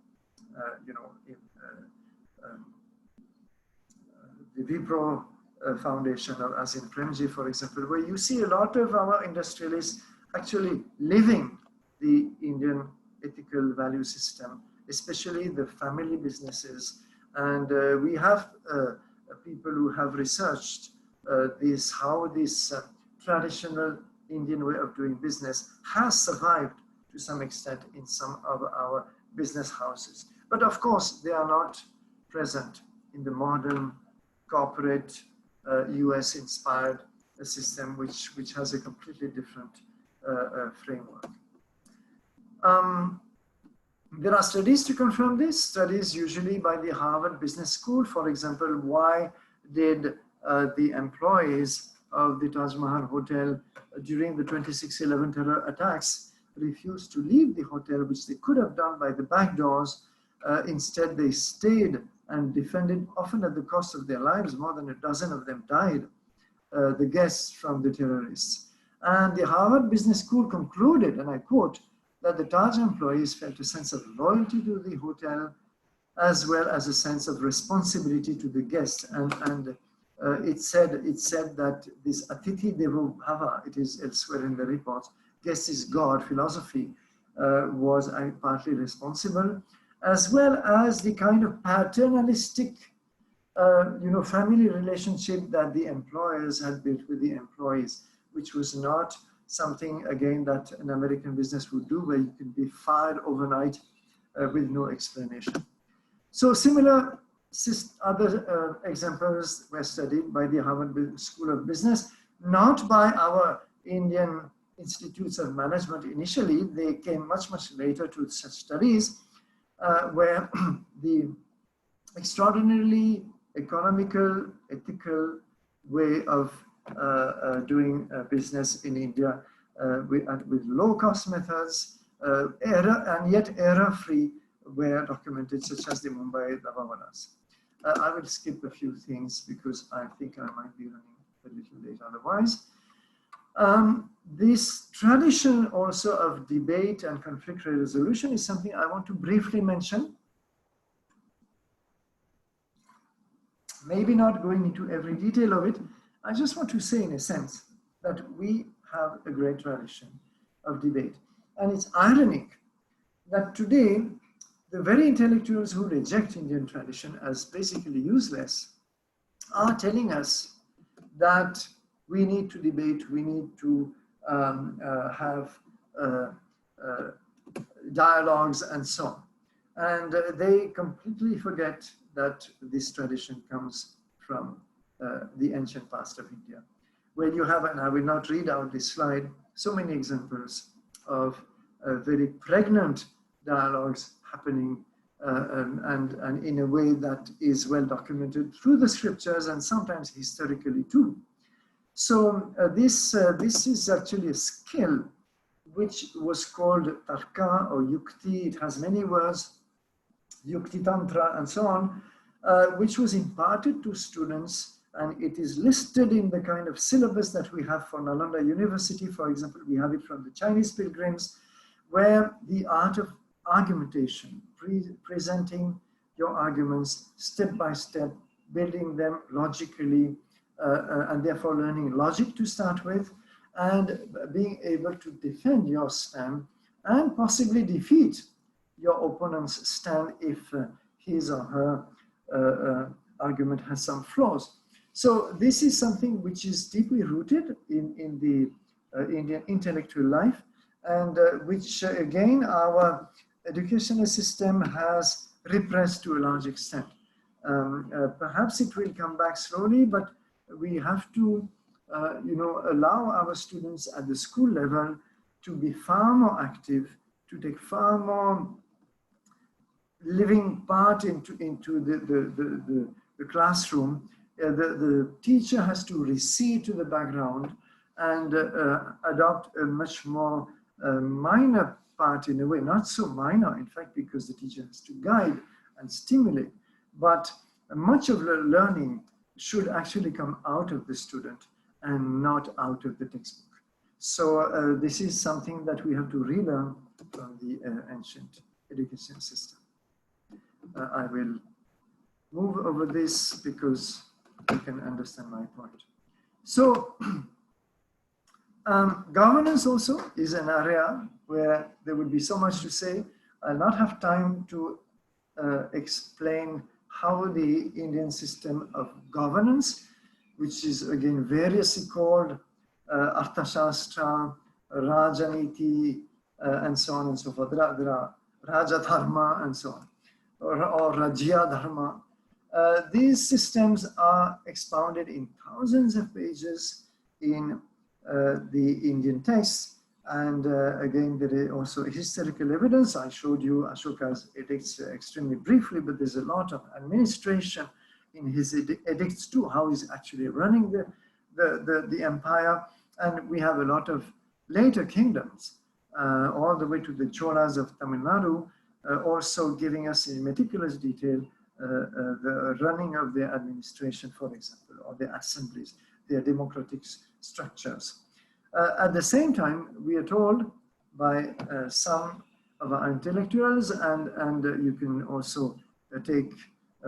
S2: Wipro Foundation, or as in Premji, for example, where you see a lot of our industrialists actually living the Indian ethical value system, especially the family businesses. And we have people who have researched how this traditional Indian way of doing business has survived to some extent in some of our business houses. But of course, they are not present in the modern corporate US-inspired system, which has a completely different framework. There are studies to confirm this, studies usually by the Harvard Business School. For example, why did the employees of the Taj Mahal Hotel during the 26/11 terror attacks refuse to leave the hotel, which they could have done by the back doors? Instead, they stayed and defended, often at the cost of their lives. More than a dozen of them died, the guests from the terrorists. And the Harvard Business School concluded, and I quote, that the Taj employees felt a sense of loyalty to the hotel, as well as a sense of responsibility to the guests. And it said that this Atithi Devo Bhava, it is elsewhere in the reports, guest is God philosophy, was partly responsible, as well as the kind of paternalistic, family relationship that the employers had built with the employees, which was not something, again, that an American business would do, where you can be fired overnight with no explanation. So similar other examples were studied by the Harvard School of Business, not by our Indian institutes of management initially. They came much, much later to such studies, where the extraordinarily economical, ethical way of doing business in India with low-cost methods, and yet error-free, were documented, such as the Mumbai Dabavanas. I will skip a few things because I think I might be running a little late otherwise. This tradition also of debate and conflict resolution is something I want to briefly mention. Maybe not going into every detail of it. I just want to say, in a sense, that we have a great tradition of debate. And it's ironic that today, the very intellectuals who reject Indian tradition as basically useless are telling us that we need to debate, we need to have dialogues and so on. And they completely forget that this tradition comes from the ancient past of India, where you have, and I will not read out this slide, so many examples of very pregnant dialogues happening and in a way that is well documented through the scriptures and sometimes historically too. So this is actually a skill which was called tarka or yukti. It has many words, yukti tantra and so on, which was imparted to students, and it is listed in the kind of syllabus that we have for Nalanda University. For example, we have it from the Chinese pilgrims, where the art of argumentation, presenting your arguments step by step, building them logically, and therefore learning logic to start with, and being able to defend your stand and possibly defeat your opponent's stand if his or her argument has some flaws. So this is something which is deeply rooted in the Indian intellectual life, and which again our educational system has repressed to a large extent. Perhaps it will come back slowly, but we have to allow our students at the school level to be far more active, to take far more living part into the classroom. The teacher has to recede to the background and adopt a much more minor part in a way, not so minor, in fact, because the teacher has to guide and stimulate, but much of the learning should actually come out of the student and not out of the textbook. So this is something that we have to relearn from the ancient education system. I will move over this because you can understand my point. So governance also is an area where there would be so much to say. I'll not have time to explain how the Indian system of governance, which is again variously called Arthashastra, Rajaniti, and so on and so forth. There are Rajadharma and so on, or Rajya Dharma. These systems are expounded in thousands of pages in the Indian texts. And again, there is also historical evidence. I showed you Ashoka's edicts extremely briefly, but there's a lot of administration in his edicts too, how he's actually running the empire. And we have a lot of later kingdoms, all the way to the Cholas of Tamil Nadu, also giving us in meticulous detail the running of their administration, for example, or their assemblies, their democratic structures. At the same time, we are told by some of our intellectuals, and you can also take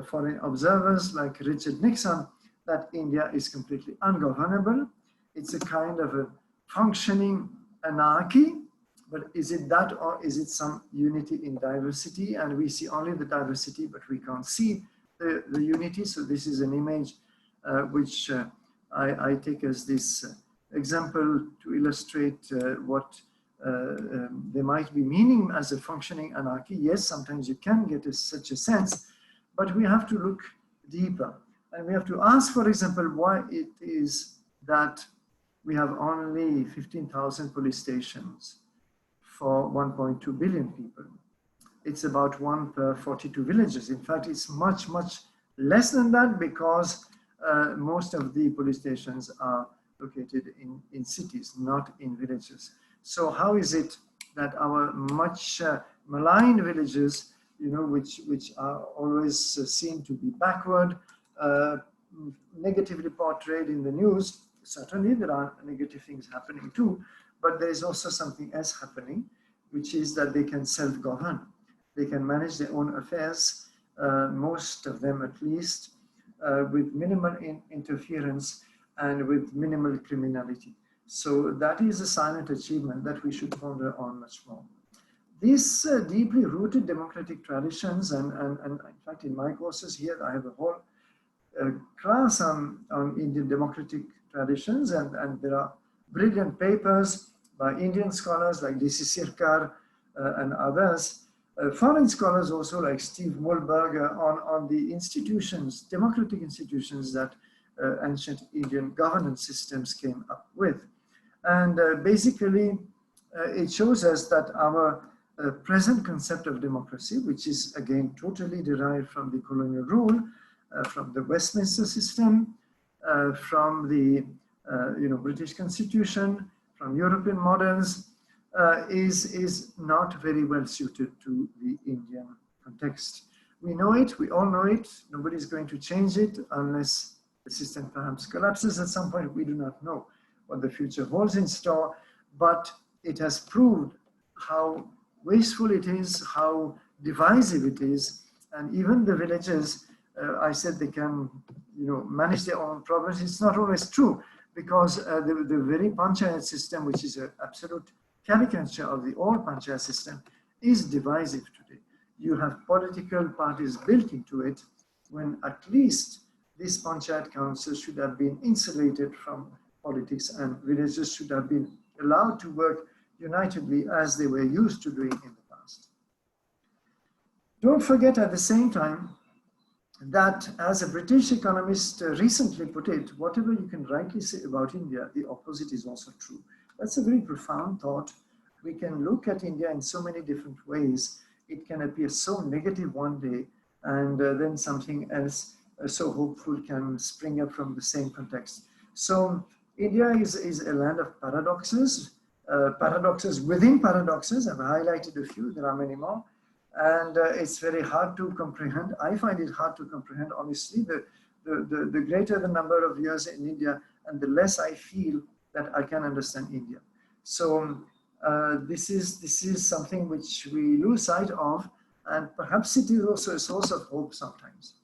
S2: foreign observers like Richard Nixon, that India is completely ungovernable. It's a kind of a functioning anarchy, but is it that, or is it some unity in diversity? And we see only the diversity, but we can't see the unity. So this is an image which I take as this example to illustrate what there might be meaning as a functioning anarchy. Yes, sometimes you can get such a sense, but we have to look deeper. And we have to ask, for example, why it is that we have only 15,000 police stations for 1.2 billion people. It's about 1 per 42 villages. In fact, it's much, much less than that, because most of the police stations are located in cities, not in villages. So how is it that our much maligned villages, which are always seen to be backward, negatively portrayed in the news? Certainly there are negative things happening too, but there is also something else happening, which is that they can self-govern. They can manage their own affairs, most of them at least, with minimal interference and with minimal criminality. So that is a silent achievement that we should ponder on much more. These deeply rooted democratic traditions, and in fact in my courses here, I have a whole class on Indian democratic traditions, and there are brilliant papers by Indian scholars like D.C. Sirkar and others. Foreign scholars also like Steve Muhlberger on the institutions, democratic institutions that ancient Indian governance systems came up with. And basically, it shows us that our present concept of democracy, which is again totally derived from the colonial rule, from the Westminster system, from the British Constitution, from European models, is not very well suited to the Indian context. We know it, we all know it, nobody's going to change it unless the system perhaps collapses at some point. We do not know what the future holds in store, but it has proved how wasteful it is, how divisive it is, and even the villages, I said they can manage their own problems. It's not always true, because the very panchayat system, which is an absolute caricature of the old panchayat system, is divisive today. You have political parties built into it, when at least this panchayat council should have been insulated from politics, and villages should have been allowed to work unitedly as they were used to doing in the past. Don't forget at the same time that, as a British economist recently put it, whatever you can rightly say about India, the opposite is also true. That's a very profound thought. We can look at India in so many different ways. It can appear so negative one day, and then something else so hopeful can spring up from the same context. So India is a land of paradoxes, paradoxes within paradoxes. I've highlighted a few, there are many more. And it's very hard to comprehend. I find it hard to comprehend, honestly. The greater the number of years in India, and the less I feel that I can understand India. So this is something which we lose sight of, and perhaps it is also a source of hope sometimes.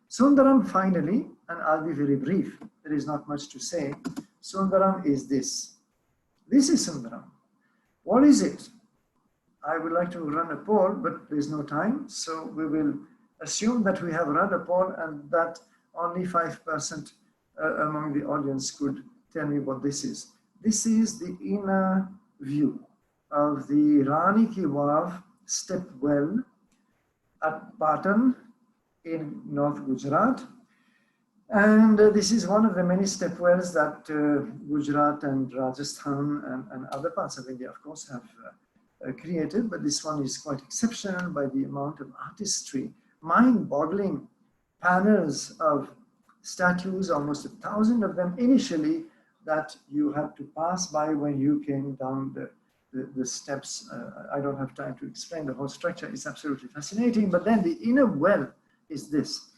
S2: Sundaram, finally, and I'll be very brief, there is not much to say. Sundaram is this. This is Sundaram. What is it? I would like to run a poll, but there's no time. So we will assume that we have run a poll and that only 5% among the audience could tell me what this is. This is the inner view of the Rani Ki Vav step well at Patan in North Gujarat. And this is one of the many step wells that Gujarat and Rajasthan and other parts of India, of course, have created, but this one is quite exceptional by the amount of artistry, mind-boggling panels of statues, almost 1,000 of them initially, that you had to pass by when you came down the steps. I don't have time to explain the whole structure. It's absolutely fascinating. But then the inner well is this.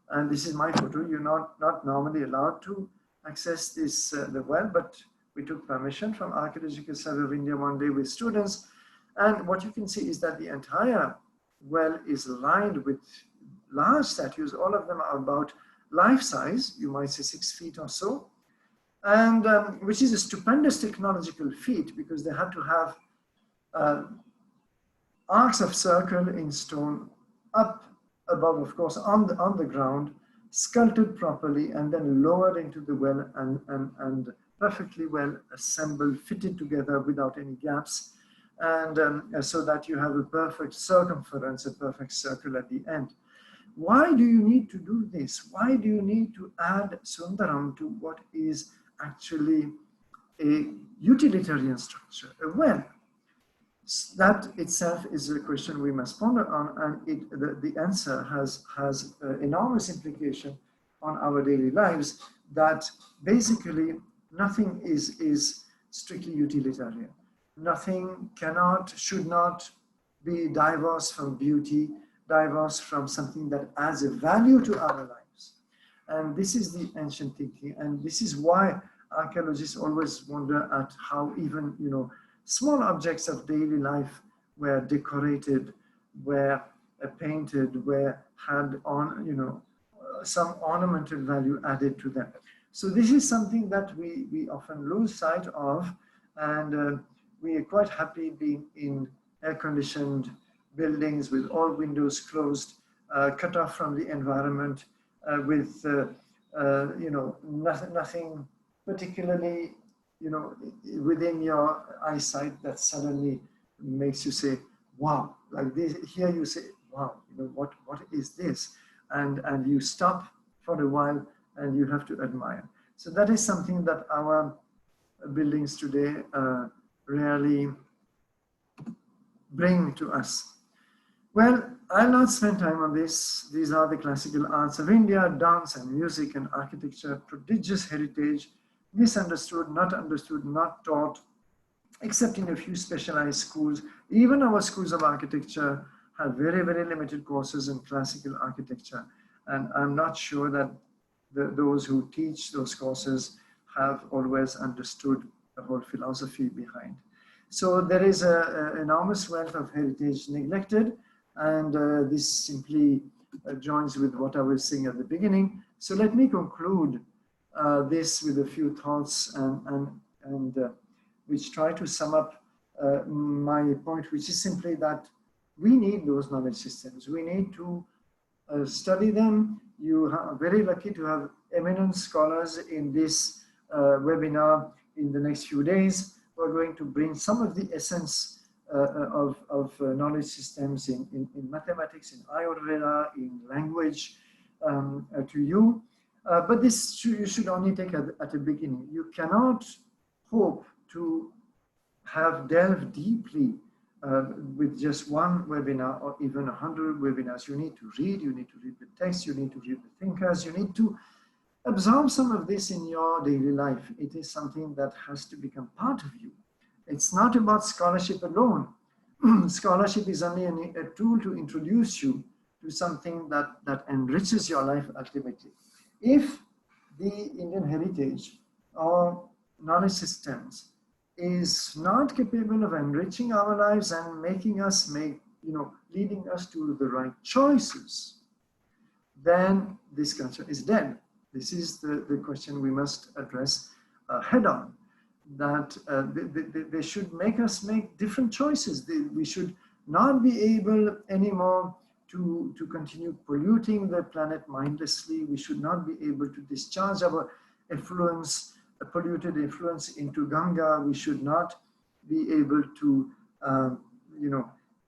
S2: And this is my photo. You're not normally allowed to access this the well, but we took permission from Archaeological Survey of India one day with students. And what you can see is that the entire well is lined with large statues. All of them are about life size, you might say 6 feet or so. And which is a stupendous technological feat, because they had to have arcs of circle in stone up above, of course, on the ground, sculpted properly, and then lowered into the well and perfectly well assembled, fitted together without any gaps, and so that you have a perfect circumference, a perfect circle at the end. Why do you need to do this? Why do you need to add Sundaram to what is actually a utilitarian structure, a well? That itself is a question we must ponder on, and the answer has enormous implication on our daily lives, that basically nothing is strictly utilitarian. Nothing cannot, should not be diverse from beauty, diverse from something that adds a value to our lives. And this is the ancient thinking, and this is why archaeologists always wonder at how even, small objects of daily life were decorated, were painted, had on, some ornamental value added to them. So this is something that we often lose sight of, and we are quite happy being in air-conditioned buildings with all windows closed, cut off from the environment, with nothing particularly within your eyesight that suddenly makes you say, wow, like this. Here you say, wow, what is this? And you stop for a while and you have to admire. So that is something that our buildings today rarely bring to us? Well, I'll not spend time on this. These are the classical arts of India: dance and music and architecture, prodigious heritage, misunderstood, not understood, not taught, except in a few specialized schools. Even our schools of architecture have very, very limited courses in classical architecture. And I'm not sure that those who teach those courses have always understood the whole philosophy behind. So there is an enormous wealth of heritage neglected, and this simply joins with what I was saying at the beginning. So let me conclude this with a few thoughts and which try to sum up my point, which is simply that we need those knowledge systems. We need to study them. You are very lucky to have eminent scholars in this webinar in the next few days. We're going to bring some of the essence of knowledge systems in mathematics, in Ayurveda, in language to you. But this you should only take at the beginning. You cannot hope to have delved deeply with just one webinar or even 100 webinars. You need to read the text, you need to read the thinkers, you need to absorb some of this in your daily life. It is something that has to become part of you. It's not about scholarship alone. Scholarship is only a tool to introduce you to something that enriches your life ultimately. If the Indian heritage or knowledge systems is not capable of enriching our lives and making us leading us to the right choices, then this culture is dead. This is the question we must address head on, that they should make us make different choices. We should not be able anymore to continue polluting the planet mindlessly. We should not be able to discharge our effluents, polluted effluents into Ganga. We should not be able to,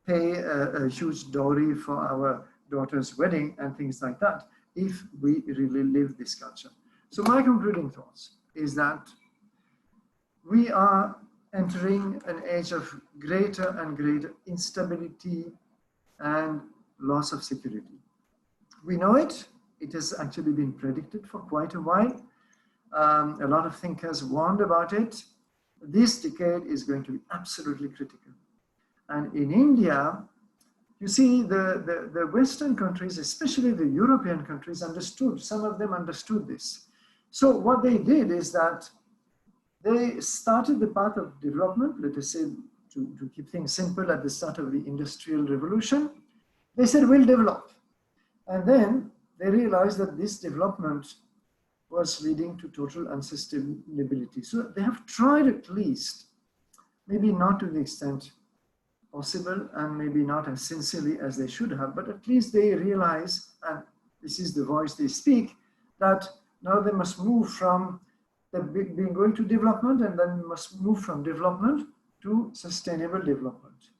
S2: pay a huge dowry for our daughter's wedding and things like that, if we really live this culture. So my concluding thoughts is that we are entering an age of greater and greater instability and loss of security. We know it. It has actually been predicted for quite a while. A lot of thinkers warned about it. This decade is going to be absolutely critical. And in India, you see, the Western countries, especially the European countries, understood. Some of them understood this. So what they did is that they started the path of development, let us say, to keep things simple, at the start of the Industrial Revolution. They said, we'll develop. And then they realized that this development was leading to total unsustainability. So they have tried, at least, maybe not to the extent possible and maybe not as sincerely as they should have, but at least they realize, and this is the voice they speak, that now they must move from being going to development, and then must move from development to sustainable development.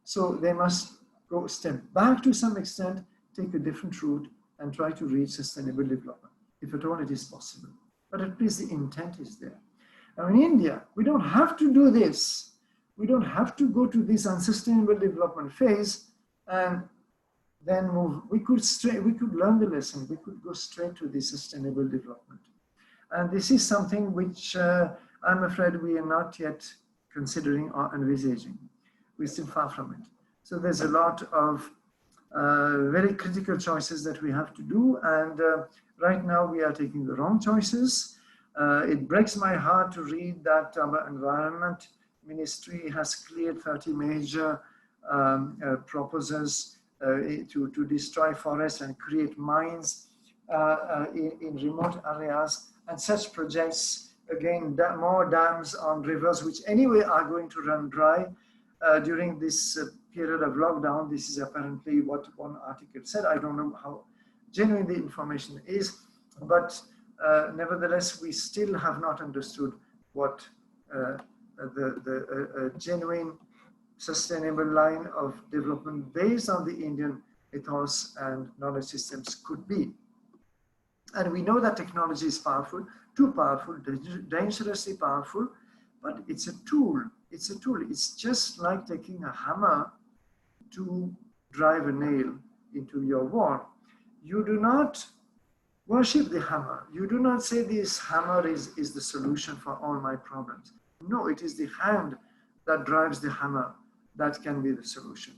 S2: So they must go step back to some extent, take a different route, and try to reach sustainable development, if at all it is possible. But at least the intent is there. Now in India, we don't have to do this. We don't have to go to this unsustainable development phase and then move. We could learn the lesson. We could go straight to the sustainable development. And this is something which I'm afraid we are not yet considering or envisaging. We're still far from it. So there's a lot of very critical choices that we have to do. And right now we are taking the wrong choices. It breaks my heart to read that our Environment Ministry has cleared 30 major proposals to destroy forests and create mines in remote areas. And such projects, again, more dams on rivers, which anyway are going to run dry during this period of lockdown. This is apparently what one article said. I don't know how genuine the information is, but nevertheless, we still have not understood what the genuine sustainable line of development based on the Indian ethos and knowledge systems could be. And we know that technology is powerful, too powerful, dangerously powerful, but it's a tool. It's a tool. It's just like taking a hammer to drive a nail into your wall, you do not worship the hammer. You do not say this hammer is the solution for all my problems. No, it is the hand that drives the hammer that can be the solution.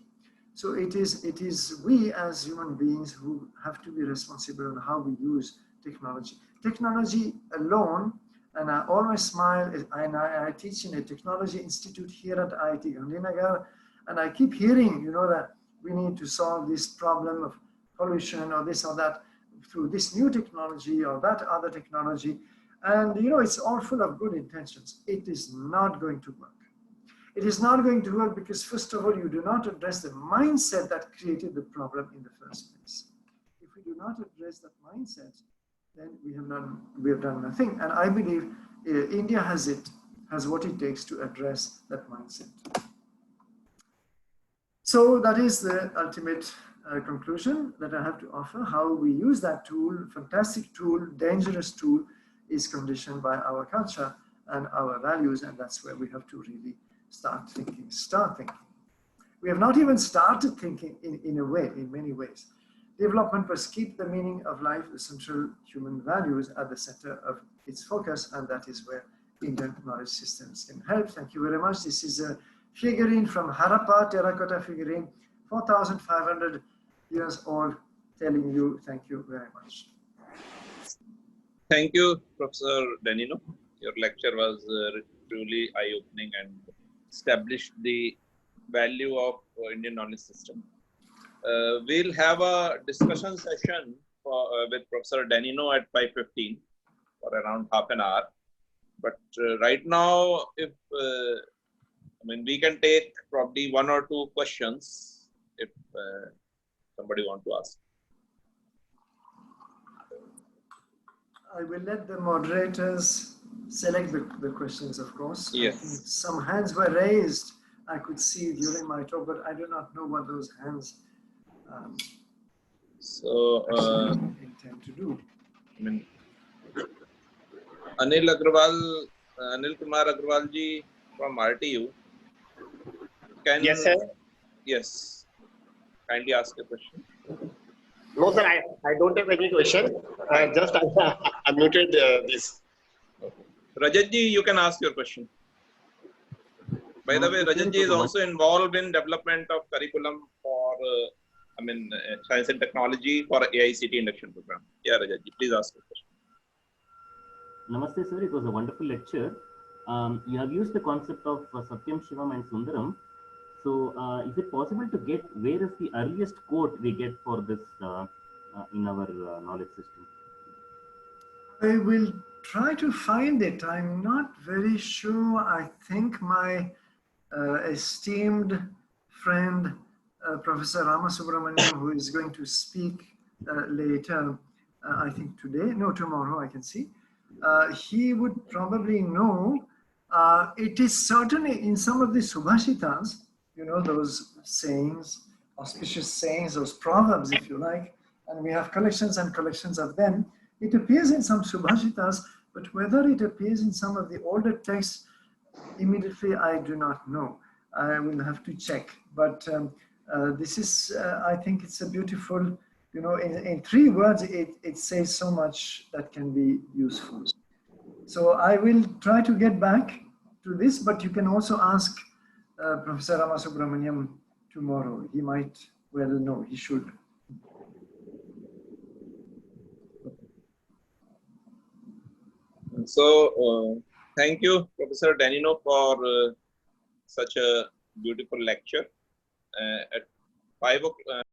S2: So it is we as human beings who have to be responsible on how we use technology. Technology alone, and I always smile, and I teach in a technology institute here at IIT Gandhinagar, and I keep hearing, that we need to solve this problem of pollution or this or that through this new technology or that other technology. And, it's all full of good intentions. It is not going to work. It is not going to work because, first of all, you do not address the mindset that created the problem in the first place. If we do not address that mindset, then we have done nothing. And I believe India has what it takes to address that mindset. So that is the ultimate conclusion that I have to offer. How we use that tool, fantastic tool, dangerous tool, is conditioned by our culture and our values, and that's where we have to really start thinking. We have not even started thinking in a way, in many ways. Development must keep the meaning of life, the central human values at the center of its focus, and that is where Indian knowledge systems can help. Thank you very much. This is a figurine from Harappa, terracotta figurine, 4,500 years old, telling you thank you very much.
S1: Thank you, Professor Danino. Your lecture was truly eye-opening and established the value of Indian knowledge system. We'll have a discussion session with Professor Danino at 5:15 for around half an hour. But right now, we can take probably one or two questions if somebody wants to ask.
S2: I will let the moderators select the questions, of course.
S1: Yes.
S2: I think some hands were raised. I could see during my talk, but I do not know what those hands intend to do.
S1: Anil Kumar Agrawal ji from RTU.
S3: Yes, sir.
S1: Yes. Kindly ask a question.
S3: No, sir, I don't have any question. Just I muted this.
S1: Rajat ji, you can ask your question. By the way, Rajat ji is also involved in development of curriculum for science and technology for AICT induction program. Yeah, Rajat ji, please ask your question.
S4: Namaste, sir. It was a wonderful lecture. You have used the concept of Satyam, Shivam, and Sundaram. So, is it possible to get where is the earliest quote we get for this in our knowledge system?
S2: I will try to find it. I'm not very sure. I think my esteemed friend, Professor Ramasubramaniam, who is going to speak later, I think tomorrow, I can see, he would probably know. It is certainly in some of the Subhashitas, those sayings, auspicious sayings, those proverbs, if you like, and we have collections and collections of them. It appears in some Subhashitas, but whether it appears in some of the older texts, immediately I do not know. I will have to check. But this is, I think it's a beautiful, in 3 words, it says so much that can be useful. So I will try to get back to this, but you can also ask Professor Ramasubramaniam tomorrow. He might well know, he should.
S1: So, thank you, Professor Danino, for such a beautiful lecture. At 5 o'clock.